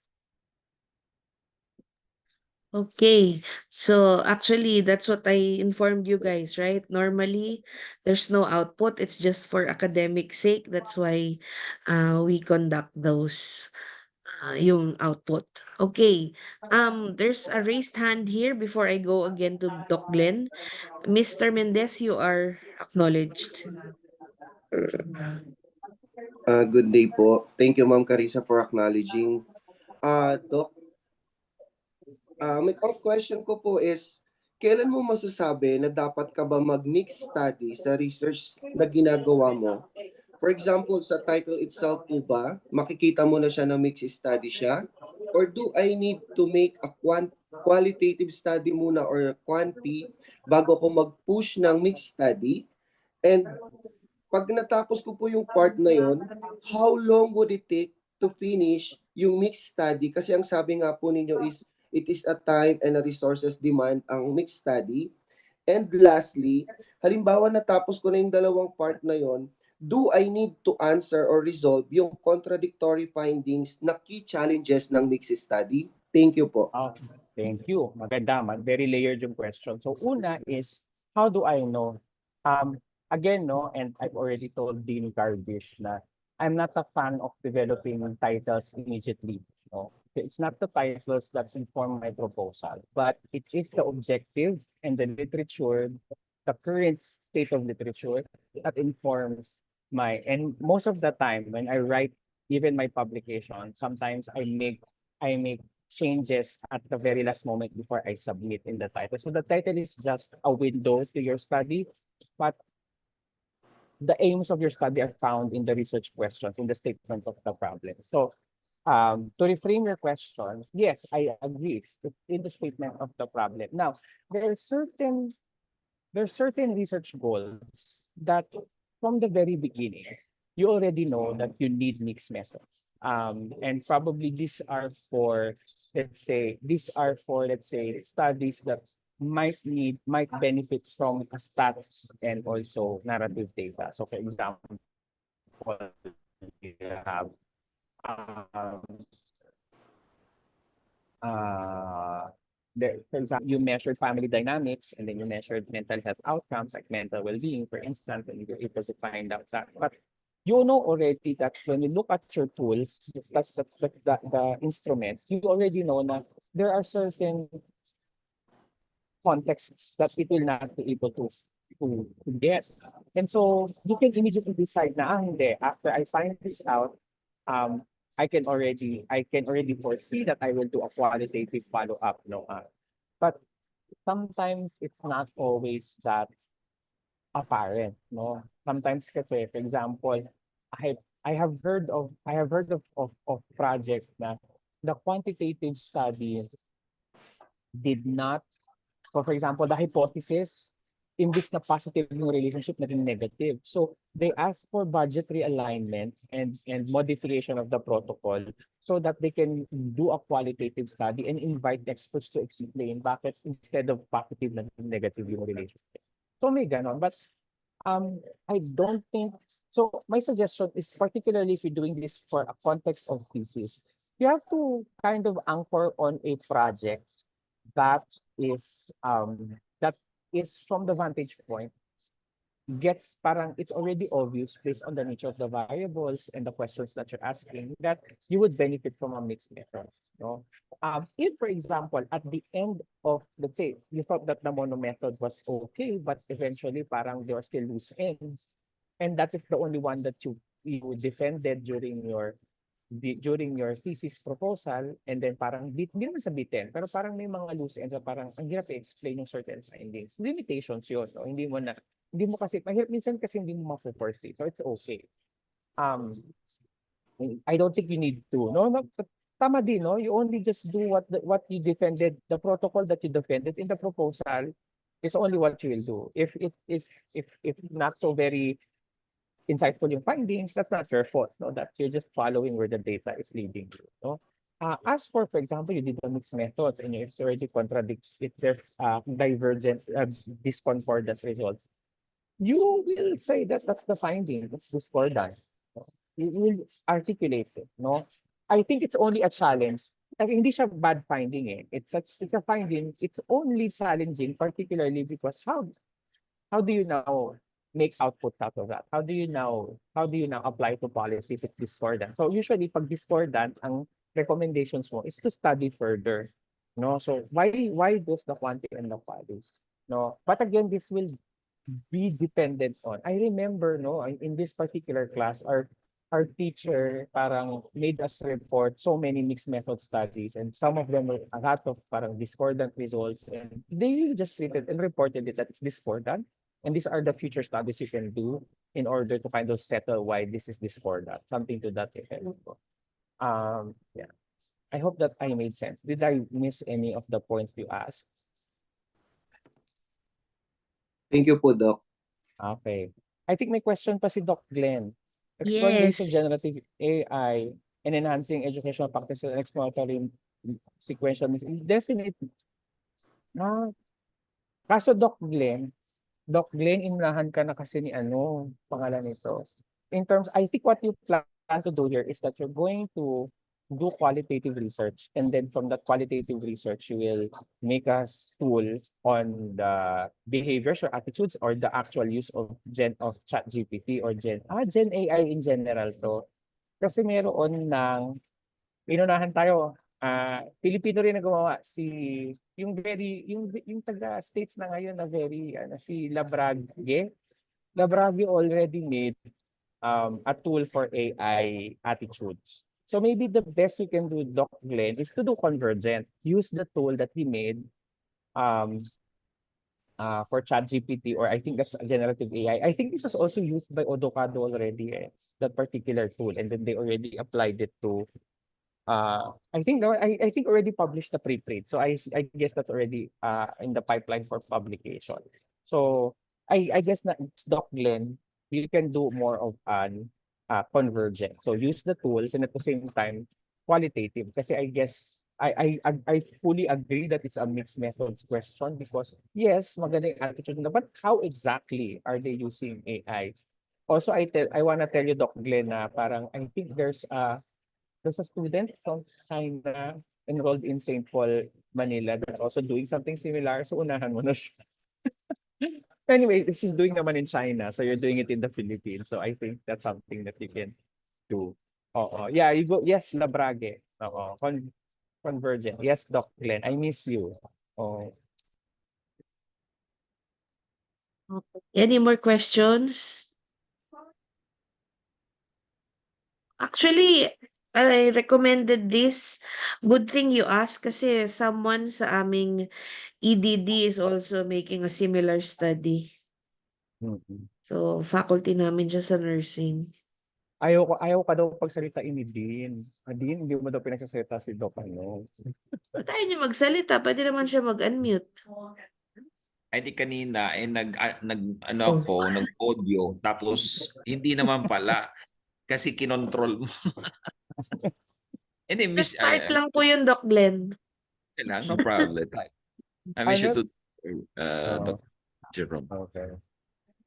Okay, so actually that's what I informed you guys, right? Normally, there's no output. It's just for academic sake. That's why we conduct those yung output. Okay, there's a raised hand here before I go again to Doc Glenn. Mr. Mendez, you are acknowledged.
Good day po. Thank you, Ma'am Carissa, for acknowledging. Doc, my question ko po is, kailan mo masasabi na dapat ka ba mag-mix study sa research na ginagawa mo? For example, sa title itself po ba, makikita mo na siya na mix study siya? Or do I need to make a qualitative study muna or quanti bago ko mag-push ng mix study? And pag natapos ko po yung part na yon, how long would it take to finish yung mixed study? Kasi ang sabi nga po ninyo is, it is a time and a resources demand ang mixed study. And lastly, halimbawa natapos ko na yung dalawang part na yon, do I need to answer or resolve yung contradictory findings na key challenges ng mixed study? Thank you po.
Thank you. Maganda. Very layered yung question. So una is, how do I know? Again, no, and I've already told Dean Garbish na I'm not a fan of developing titles immediately. No? It's not the titles that inform my proposal, but it is the objective and the literature, the current state of literature that informs and most of the time when I write even my publication, sometimes I make changes at the very last moment before I submit in the title. So the title is just a window to your study, but the aims of your study are found in the research questions, in the statement of the problem. So to reframe your question, yes, I agree. It's in the statement of the problem. Now, there are certain research goals that from the very beginning, you already know that you need mixed methods. And probably let's say, studies that might benefit from stats and also narrative data. So for example, you have um, for example, you measured family dynamics and then you measured mental health outcomes like mental well-being, for instance, and you're able to find out that. But you know already that when you look at your tools, that's the instruments, you already know that there are certain contexts that it will not be able to get. And so you can immediately decide na, hindi, after I find this out, um, I can already foresee that I will do a qualitative follow-up. No, but sometimes it's not always that apparent. No, sometimes kasi, for example, I have heard of projects na the quantitative study did not. So for example, the hypothesis, imbis na positive yung relationship, naging negative. So they asked for budget realignment and modification of the protocol so that they can do a qualitative study and invite experts to explain bakit instead of positive, naging negative yung relationship. So may ganon. But I don't think, so my suggestion is particularly if you're doing this for a context of thesis, you have to kind of anchor on a project that is from the vantage point parang it's already obvious based on the nature of the variables and the questions that you're asking that you would benefit from a mixed method. No? If, for example, at the end of, let's say, you thought that the mono method was okay, but eventually parang there are still loose ends, and that is the only one that you defended during your thesis proposal, and then parang hindi naman sa bitin, pero parang may mga loose ends na parang ang hirap i-explain yung certain findings. Limitations yun, no? Hindi mo kasi, mahirap minsan kasi hindi mo mapupursue. So it's okay. I don't think you need to, no? Tama din, no? You only just do what you defended, the protocol that you defended in the proposal is only what you will do. If not so very insightful yung findings, that's not your fault. No, that you're just following where the data is leading you. No? As for example, you did the mixed methods and it already contradicts, if there's divergent, discordant results, you will say that that's the finding, that's discordant. You will articulate it. No, I think it's only a challenge. Like, hindi siya bad finding eh. It's a finding. It's only challenging, particularly because how do you now make outputs out of that? How do you now apply to policies if discordant? So usually pag discordant, ang recommendations mo is to study further. No, so why does the quantity and the quality? No, but again, this will be dependent on. I remember, no, in this particular class, our teacher parang made us report so many mixed method studies, and some of them were a lot of parang discordant results, and they just treated and reported it that it's discordant. And these are the future studies you can do in order to kind of settle why this is discordant, something to that effect. Yeah. I hope that I made sense. Did I miss any of the points you asked?
Thank you po, Doc.
Okay. I think may question pa si Doc Glenn. Exploring the use of
Yes.
generative AI and enhancing educational practices and exploratory sequential definitely. Kaso Doc Glenn, inunahan ka na kasi ni pangalan nito. In terms, I think what you plan to do here is that you're going to do qualitative research, and then from that qualitative research, you will make a tool on the behaviors or attitudes or the actual use of ChatGPT or Gen AI in general to. Kasi meron ng inunahan tayo. Pilipino rin na gumawa yung taga states na ngayon na very si Labrague. Labrague already made a tool for AI attitudes. So maybe the best you can do, Doc Glenn, is to do convergent. Use the tool that we made um, for ChatGPT, or I think that's a generative AI. I think this was also used by Odocado already, that particular tool, and then they already applied it to. I think already published the preprint. So I guess that's already in the pipeline for publication. So I guess na Doc Glenn, you can do more of an convergent. So use the tools and at the same time qualitative. Kasi I guess I fully agree that it's a mixed methods question because yes, maganda yung attitude na, but how exactly are they using AI? Also, I wanna tell you, Doc Glenn, na parang I think there's a student from China enrolled in St. Paul, Manila that's also doing something similar. So unahan mo na siya. Anyway, this is doing naman in China. So you're doing it in the Philippines. So I think that's something that you can do. Oo. Yeah, you go. Yes, Labrage. Oo. Convergent. Yes, Doc Glenn. I miss you. Oh.
Any more questions? Actually, I recommended this. Good thing you asked kasi someone sa aming EDD is also making a similar study.
Mm-mm.
So, faculty namin siya sa nursing.
Ayaw ka daw pagsalitain ni Dean. Dean, hindi mo daw pinagsasalita si Doc ano.
Ba't ayaw niya magsalita? Pwede naman siya mag-unmute.
Ay di kanina ano
Oh.
ako, nag-audio tapos hindi naman pala kasi kinontrol mo. Hindi, miss
Start lang po yun, Doc Glenn.
lang, no problem. I miss you
Ano?
to
Oo.
Dr. Jerome.
Okay.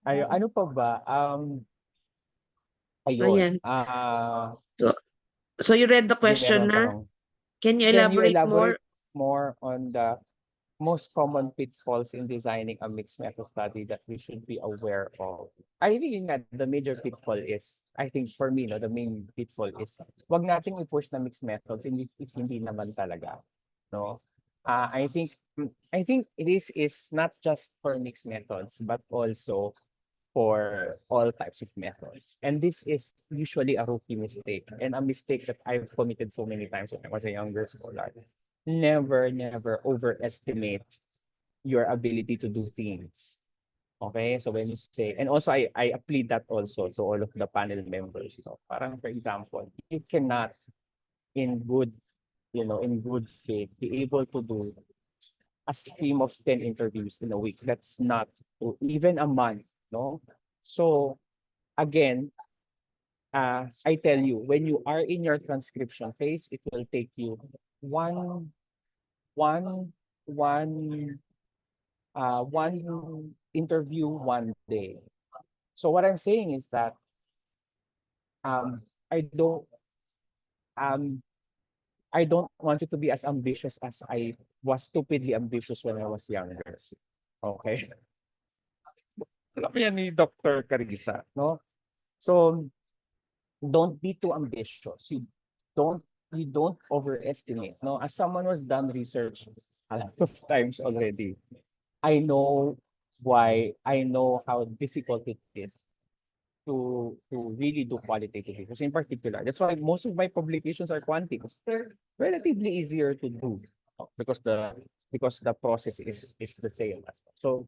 Ano pa ba?
Ayan.
Ayun.
So you read the
Sige,
question
meron
na?
tanong.
Can you
Can you
elaborate more?
elaborate more on the most common pitfalls in designing a mixed method study that we should be aware of? I think that the major pitfall is, I think for me, no, the main pitfall is, wag nating i-push na mixed methods if hindi naman talaga. No? I think this is not just for mixed methods, but also for all types of methods. And this is usually a rookie mistake and a mistake that I've committed so many times when I was a younger scholar. Never overestimate your ability to do things. Okay, so when you say, and also I plead that also to all of the panel members. So parang for example, you cannot in good faith be able to do a stream of 10 interviews in a week. That's not, or even a month, no? So again, I tell you, when you are in your transcription phase, it will take you one interview 1 day. So what I'm saying is that I don't want you to be as ambitious as I was stupidly ambitious when I was younger. Okay? Sabi yan ni Dr. Carissa, no? So don't be too ambitious. You don't overestimate. No, as someone who's done research a lot of times already, I know how difficult it is to really do qualitative research in particular. That's why most of my publications are quantics. They're relatively easier to do because the process is the same. So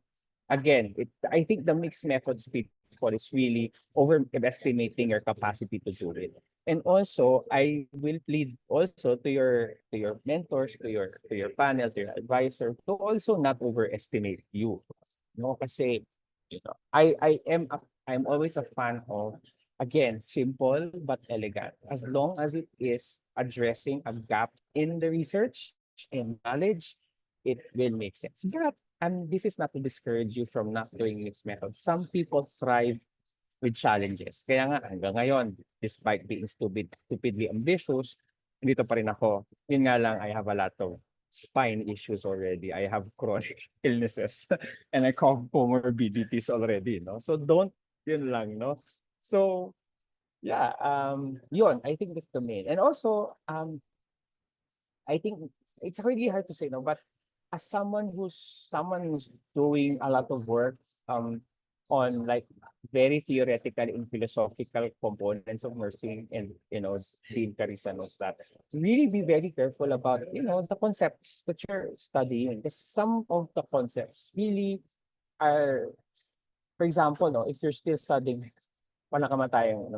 again, I think the mixed methods pitfall is really overestimating your capacity to do it. And also, I will plead also to your mentors, to your panel, to your advisor, to also not overestimate you. No, kasi I'm always a fan of, again, simple but elegant. As long as it is addressing a gap in the research and knowledge, it will make sense. But, and this is not to discourage you from not doing mixed methods. Some people thrive with challenges. Kaya nga, hanggang ngayon, despite being stupidly ambitious, Dito pa rin ako. Yun nga lang, I have a lot of spine issues already. I have chronic illnesses and I have comorbidities already, no? So don't, yun lang, no? So, yeah, yun, I think that's the main. And also, I think it's really hard to say, no, but as someone who's doing a lot of work on like very theoretical and philosophical components of nursing, and Dean Carissa knows that. Really be very careful about the concepts that you're studying, because some of the concepts really are, for example, no, if you're still studying walang kamatayang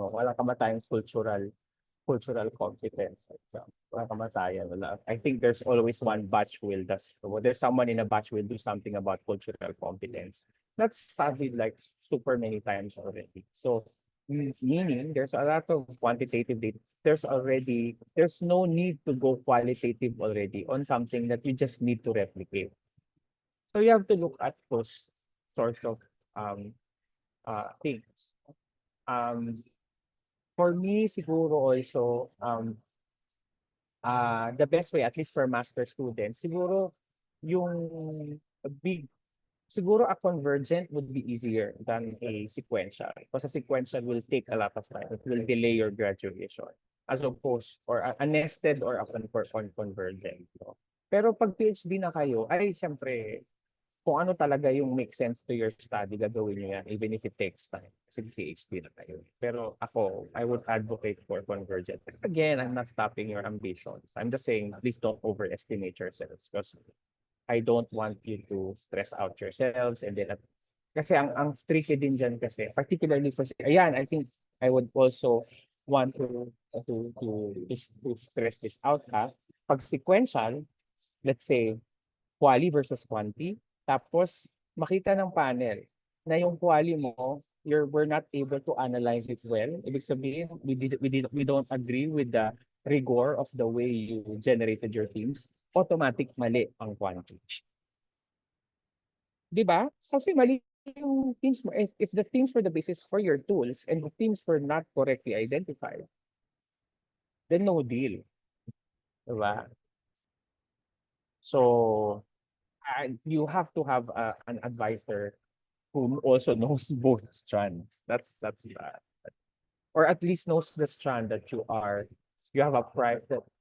cultural competence. So, walang kamatayan. I think there's always one batch there's someone in a batch will do something about cultural competence. That's studied like super many times already. So, meaning there's a lot of quantitative data. There's no need to go qualitative already on something that you just need to replicate. So you have to look at those sort of things. For me, siguro also, the best way, at least for master students, siguro yung siguro a convergent would be easier than a sequential. Because a sequential will take a lot of time. It will delay your graduation. As opposed, or a nested or a convergent. No? Pero pag PhD na kayo, ay syempre, kung ano talaga yung make sense to your study, gagawin niyo yan, even if it takes time. Kasi PhD na kayo. Pero ako, I would advocate for convergent. Again, I'm not stopping your ambitions. I'm just saying, please don't overestimate yourselves, because I don't want you to stress out yourselves. And then, kasi ang tricky din dyan kasi, particularly for, ayan, I think I would also want to stress this out, ha? Pag sequential, let's say, quali versus quanti, tapos makita ng panel na yung quali mo, we're not able to analyze it well. Ibig sabihin, we don't agree with the rigor of the way you generated your themes. Automatic mali ang quanti. Di ba? Kasi mali yung themes mo. If the themes were the basis for your tools and the themes were not correctly identified, then no deal. Diba? So, you have to have an advisor who also knows both strands. That's that. Or at least knows the strand that you have a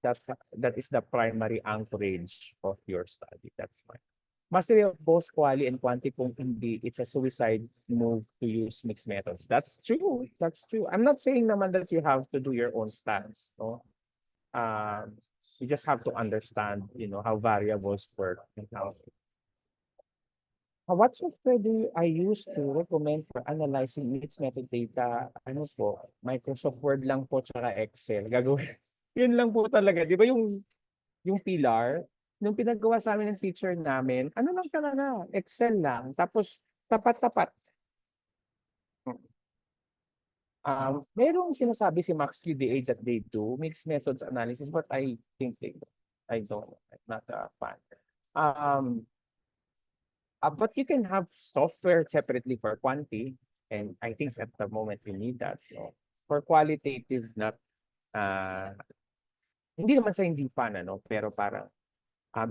that is the primary anchorage of your study. That's fine. Mastery of both quali and quanti kung hindi, it's a suicide move to use mixed methods. That's true. That's true. I'm not saying naman that you have to do your own stance. No? You just have to understand, how variables work and how. What software do I use to recommend for analyzing mixed method data? Ano po? Microsoft Word lang po tsaka Excel. Gagawin. Yun lang po talaga. Di ba yung pillar, nung pinagawa sa amin ng teacher namin, ano lang talaga? Excel lang. Tapos, tapat-tapat. Merong sinasabi si Max QDA that they do mixed methods analysis, but I think I don't. I'm not a fan. But you can have software separately for quanti, and I think at the moment we need that. So for qualitative, not hindi naman sa hindi pa pero parang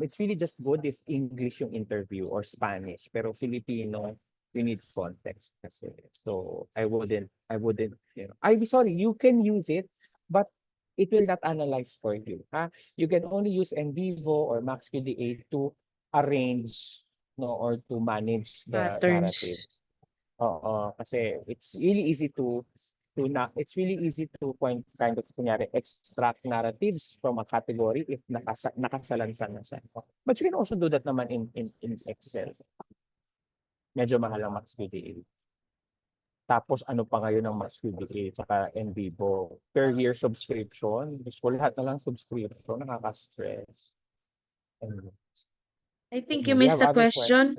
it's really just good if English yung interview or Spanish, pero Filipino, you need context kasi. So I wouldn't, I'm sorry, you can use it, but it will not analyze for you. You can only use NVivo or MaxQDA to arrange or to manage the narrative. Oo, kasi it's really easy to kind of kunyari extract narratives from a category if nakasalansan na siya. But you can also do that naman in Excel. Medyo mahal ang MaxQDA. Tapos ano pa ngayon ang MaxQDA tsaka NVivo? Per year subscription. Gusto lahat na lang subscription. Nakaka-stress.
I think
Do
you
we
missed
have
a
other
question.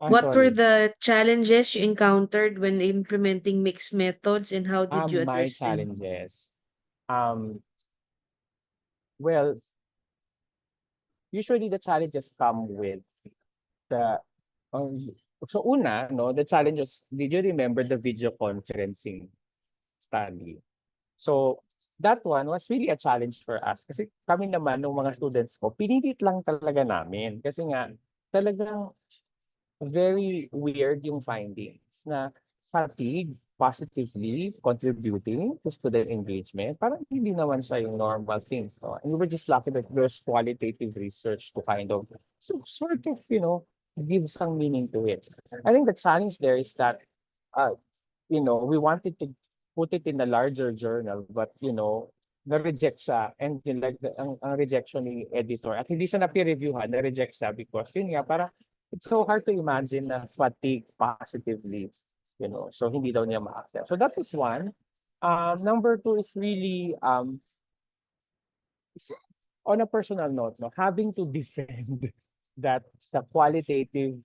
What were
Sorry.
the challenges you encountered when implementing mixed methods, and how did you
My
address them?
challenges. Well, usually the challenges come with the so una, the challenges, did you remember the video conferencing study? So that one was really a challenge for us. Kasi kami naman, nung mga students ko, pinilit lang talaga namin. Kasi nga, talagang very weird yung findings na fatigue positively contributing to student engagement. Parang hindi naman siya yung normal things. No? And we were just lucky that there's qualitative research to kind of sort of, give some meaning to it. I think the challenge there is that, we wanted to put it in a larger journal, but, na-reject siya. And yun, like, ang rejection ni editor, at hindi siya na-peer-reviewhan, na-reject siya because, yun nga, parang it's so hard to imagine na fatigue positively, so hindi daw niya ma-accept. So that was one. Number two is really, on a personal note, no, having to defend that the qualitative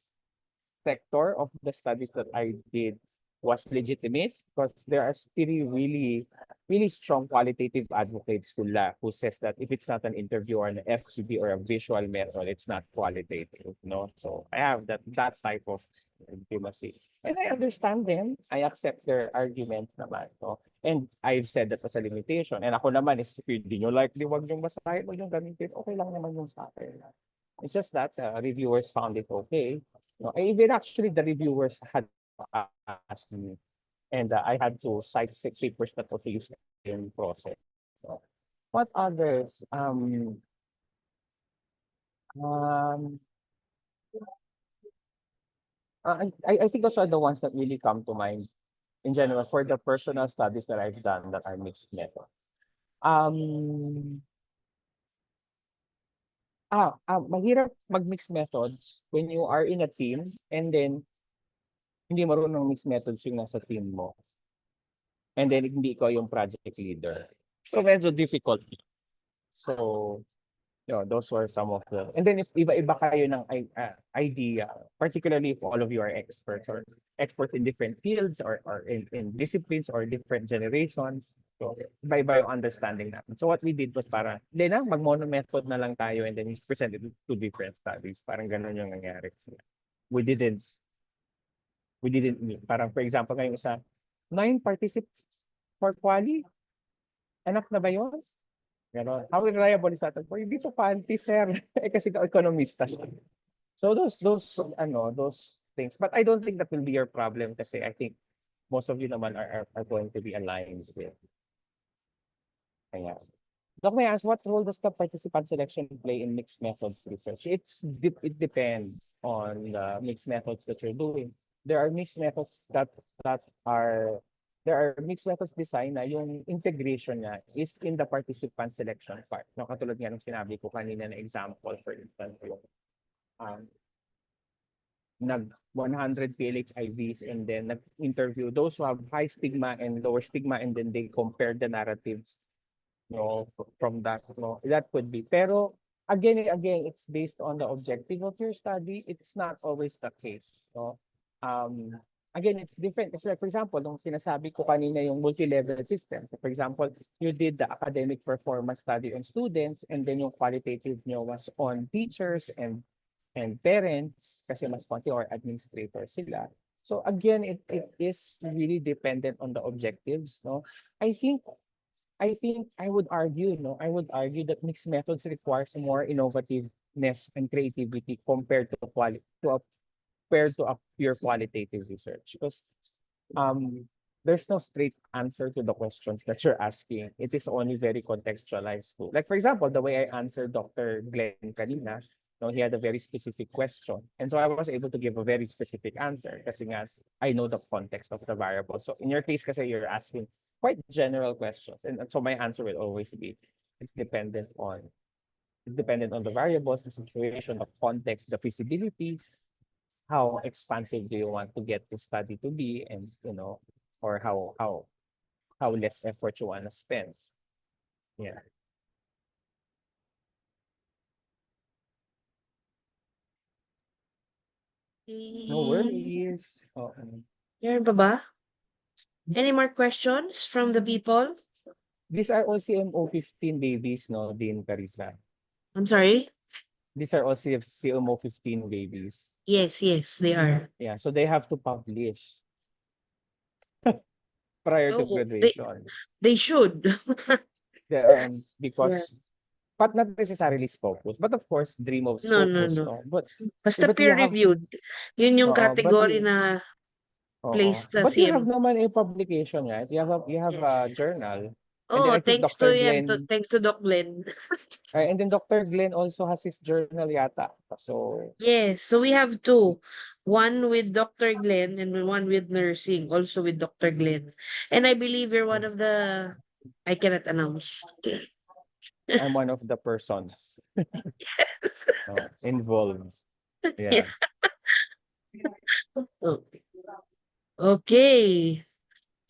sector of the studies that I did was legitimate because there are still really, really strong qualitative advocates who says that if it's not an interview or an FGB or a visual method, it's not qualitative. So I have that type of legitimacy. And I understand them. I accept their arguments naman. No? And I've said that as a limitation. And ako naman is, if hindi nyo like, wag nyo basahin, wag nyo gamitin, okay lang naman yung sa akin. It's just that reviewers found it okay. Even actually the reviewers had asked me, and I had to cite 6 papers that also used in process. So, what others? I think those are the ones that really come to mind in general for the personal studies that I've done that are mixed method. Mahirap mag-mixed methods when you are in a team and then hindi marunong mixed methods yung nasa team mo. And then hindi ikaw yung project leader. So medyo difficult. So, those were some of the... And then if iba-iba kayo ng idea, particularly if all of you are experts or experts in different fields or in disciplines or different generations, so iba-iba yung understanding natin. So what we did was parang, mag-mono method na lang tayo and then we presented two different studies. Parang ganun yung nangyari. We didn't meet. Parang for example, ngayon isa, 9 participants for quali. Anak na ba yun? Ganon. How reliable is that? Hindi to panty, sir. Kasi ekonomista siya. So those things. But I don't think that will be your problem kasi I think most of you naman are going to be aligned with. Kaya. Doc, may I ask, what role does the participant selection play in mixed methods research? It depends on the mixed methods that you're doing. There are mixed methods there are mixed methods design na yung integration niya is in the participant selection part. No, katulad nga ng sinabi ko kanina na example, for instance, yung nag 100 PLHIVs and then nag-interview those who have high stigma and lower stigma and then they compare the narratives from that. That could be. Pero again, it's based on the objective of your study. It's not always the case. Again, it's different. Kasi like, for example, nung sinasabi ko kanina yung multi-level system. So for example, you did the academic performance study on students and then yung qualitative nyo was on teachers and parents kasi mas konti or administrators sila. So again, it is really dependent on the objectives. I think I would argue that mixed methods requires more innovativeness and creativity compared to a pure qualitative research because there's no straight answer to the questions that you're asking. It is only very contextualized. Like for example, the way I answered Dr. Glenn kanina, he had a very specific question. And so I was able to give a very specific answer kasi nga I know the context of the variable. So in your case kasi you're asking quite general questions. And so my answer will always be, it's dependent on the variables, the situation, the context, the feasibility, how expansive do you want to get the study to be, and or how less effort you want to spend. Yeah. No worries.
Meron pa ba? Any more questions from the people?
These are all CMO 15 babies, Dean Carissa.
I'm sorry?
These are all CMO 15 babies.
Yes, they are.
Yeah, so they have to publish prior to
Oh,
graduation.
they should.
Because but not necessarily Scopus, but of course dream of
No, no,
Scopus,
no.
no? But
Basta
but you have
peer-reviewed. Yun yung
oo, but
category
you
na
oo.
placed sa
But you have
CM.
naman a publication, right? You have a
Yes.
journal. And then
Oh,
I think
thanks to
Dr.
yan.
Glenn,
Thanks to Doc Glenn.
and then Dr. Glenn also has his journal yata. So,
Yes, so we have two. One with Dr. Glenn and one with nursing, also with Dr. Glenn. And I believe you're one of the, I cannot announce. Okay.
I'm one of the persons involved. Yeah.
Okay. Okay.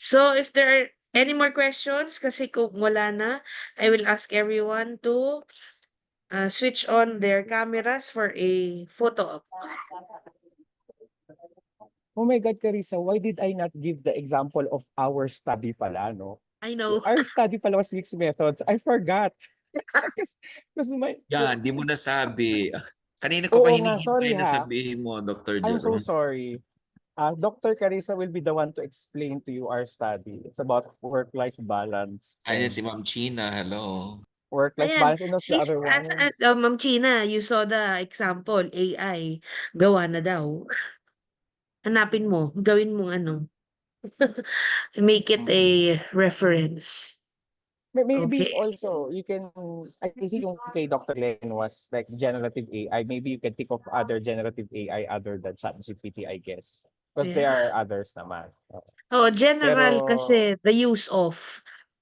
So if there are any more questions, kasi kung wala na, I will ask everyone to switch on their cameras for a photo op.
Oh my God, Carissa, why did I not give the example of our study pala, no?
I know.
Our study pala was mixed methods. I forgot. Because my,
Yan, di mo nasabi. Kanina ko pa
oo nga, sorry
hinihintay na
ha.
sabihin mo, Dr.
I'm so
Jerome.
sorry. Dr. Carissa will be the one to explain to you our study. It's about work-life balance.
Ayan
And
si Ma'am China, hello.
work-life
Ayan,
balance, and what's the
she's
other
as
one?
Ma'am China, you saw the example, AI, gawa na daw. Hanapin mo, gawin mong ano. Make it a reference.
Maybe
Okay.
also you can, I think yung kay Dr. Len was like generative AI. Maybe you can think of other generative AI other than ChatGPT, I guess. Because there
Yeah.
are others naman.
Oh, general
Pero
kasi the use of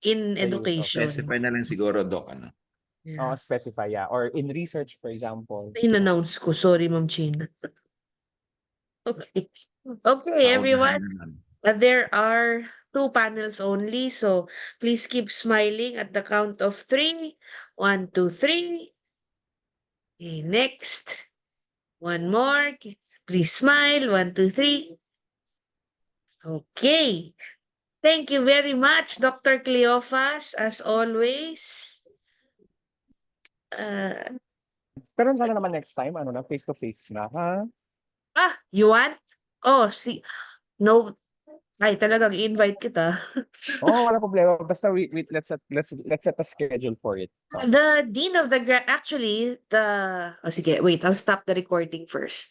in
the use of,
education.
Specify na lang siguro, Doc. Ano?
Yeah.
specify, yeah. Or in research, for example.
In-announce ko, sorry Ma'am China. Okay. Okay,
Naunahan
everyone.
naman.
There are 2 panels only, so please keep smiling at the count of 3. 1, 2, 3. Okay, next. One more. Please smile. 1, 2, 3. Okay. Thank you very much, Dr. Cleophas, as always. Uh,
Pero sana naman next time, ano na, face-to-face na, ha?
you want? Oh, see. No. Ay, talagang invite kita.
Oo, wala problema. Basta let's set a schedule for it.
The dean of the actually, oh, sige, wait, I'll stop the recording first.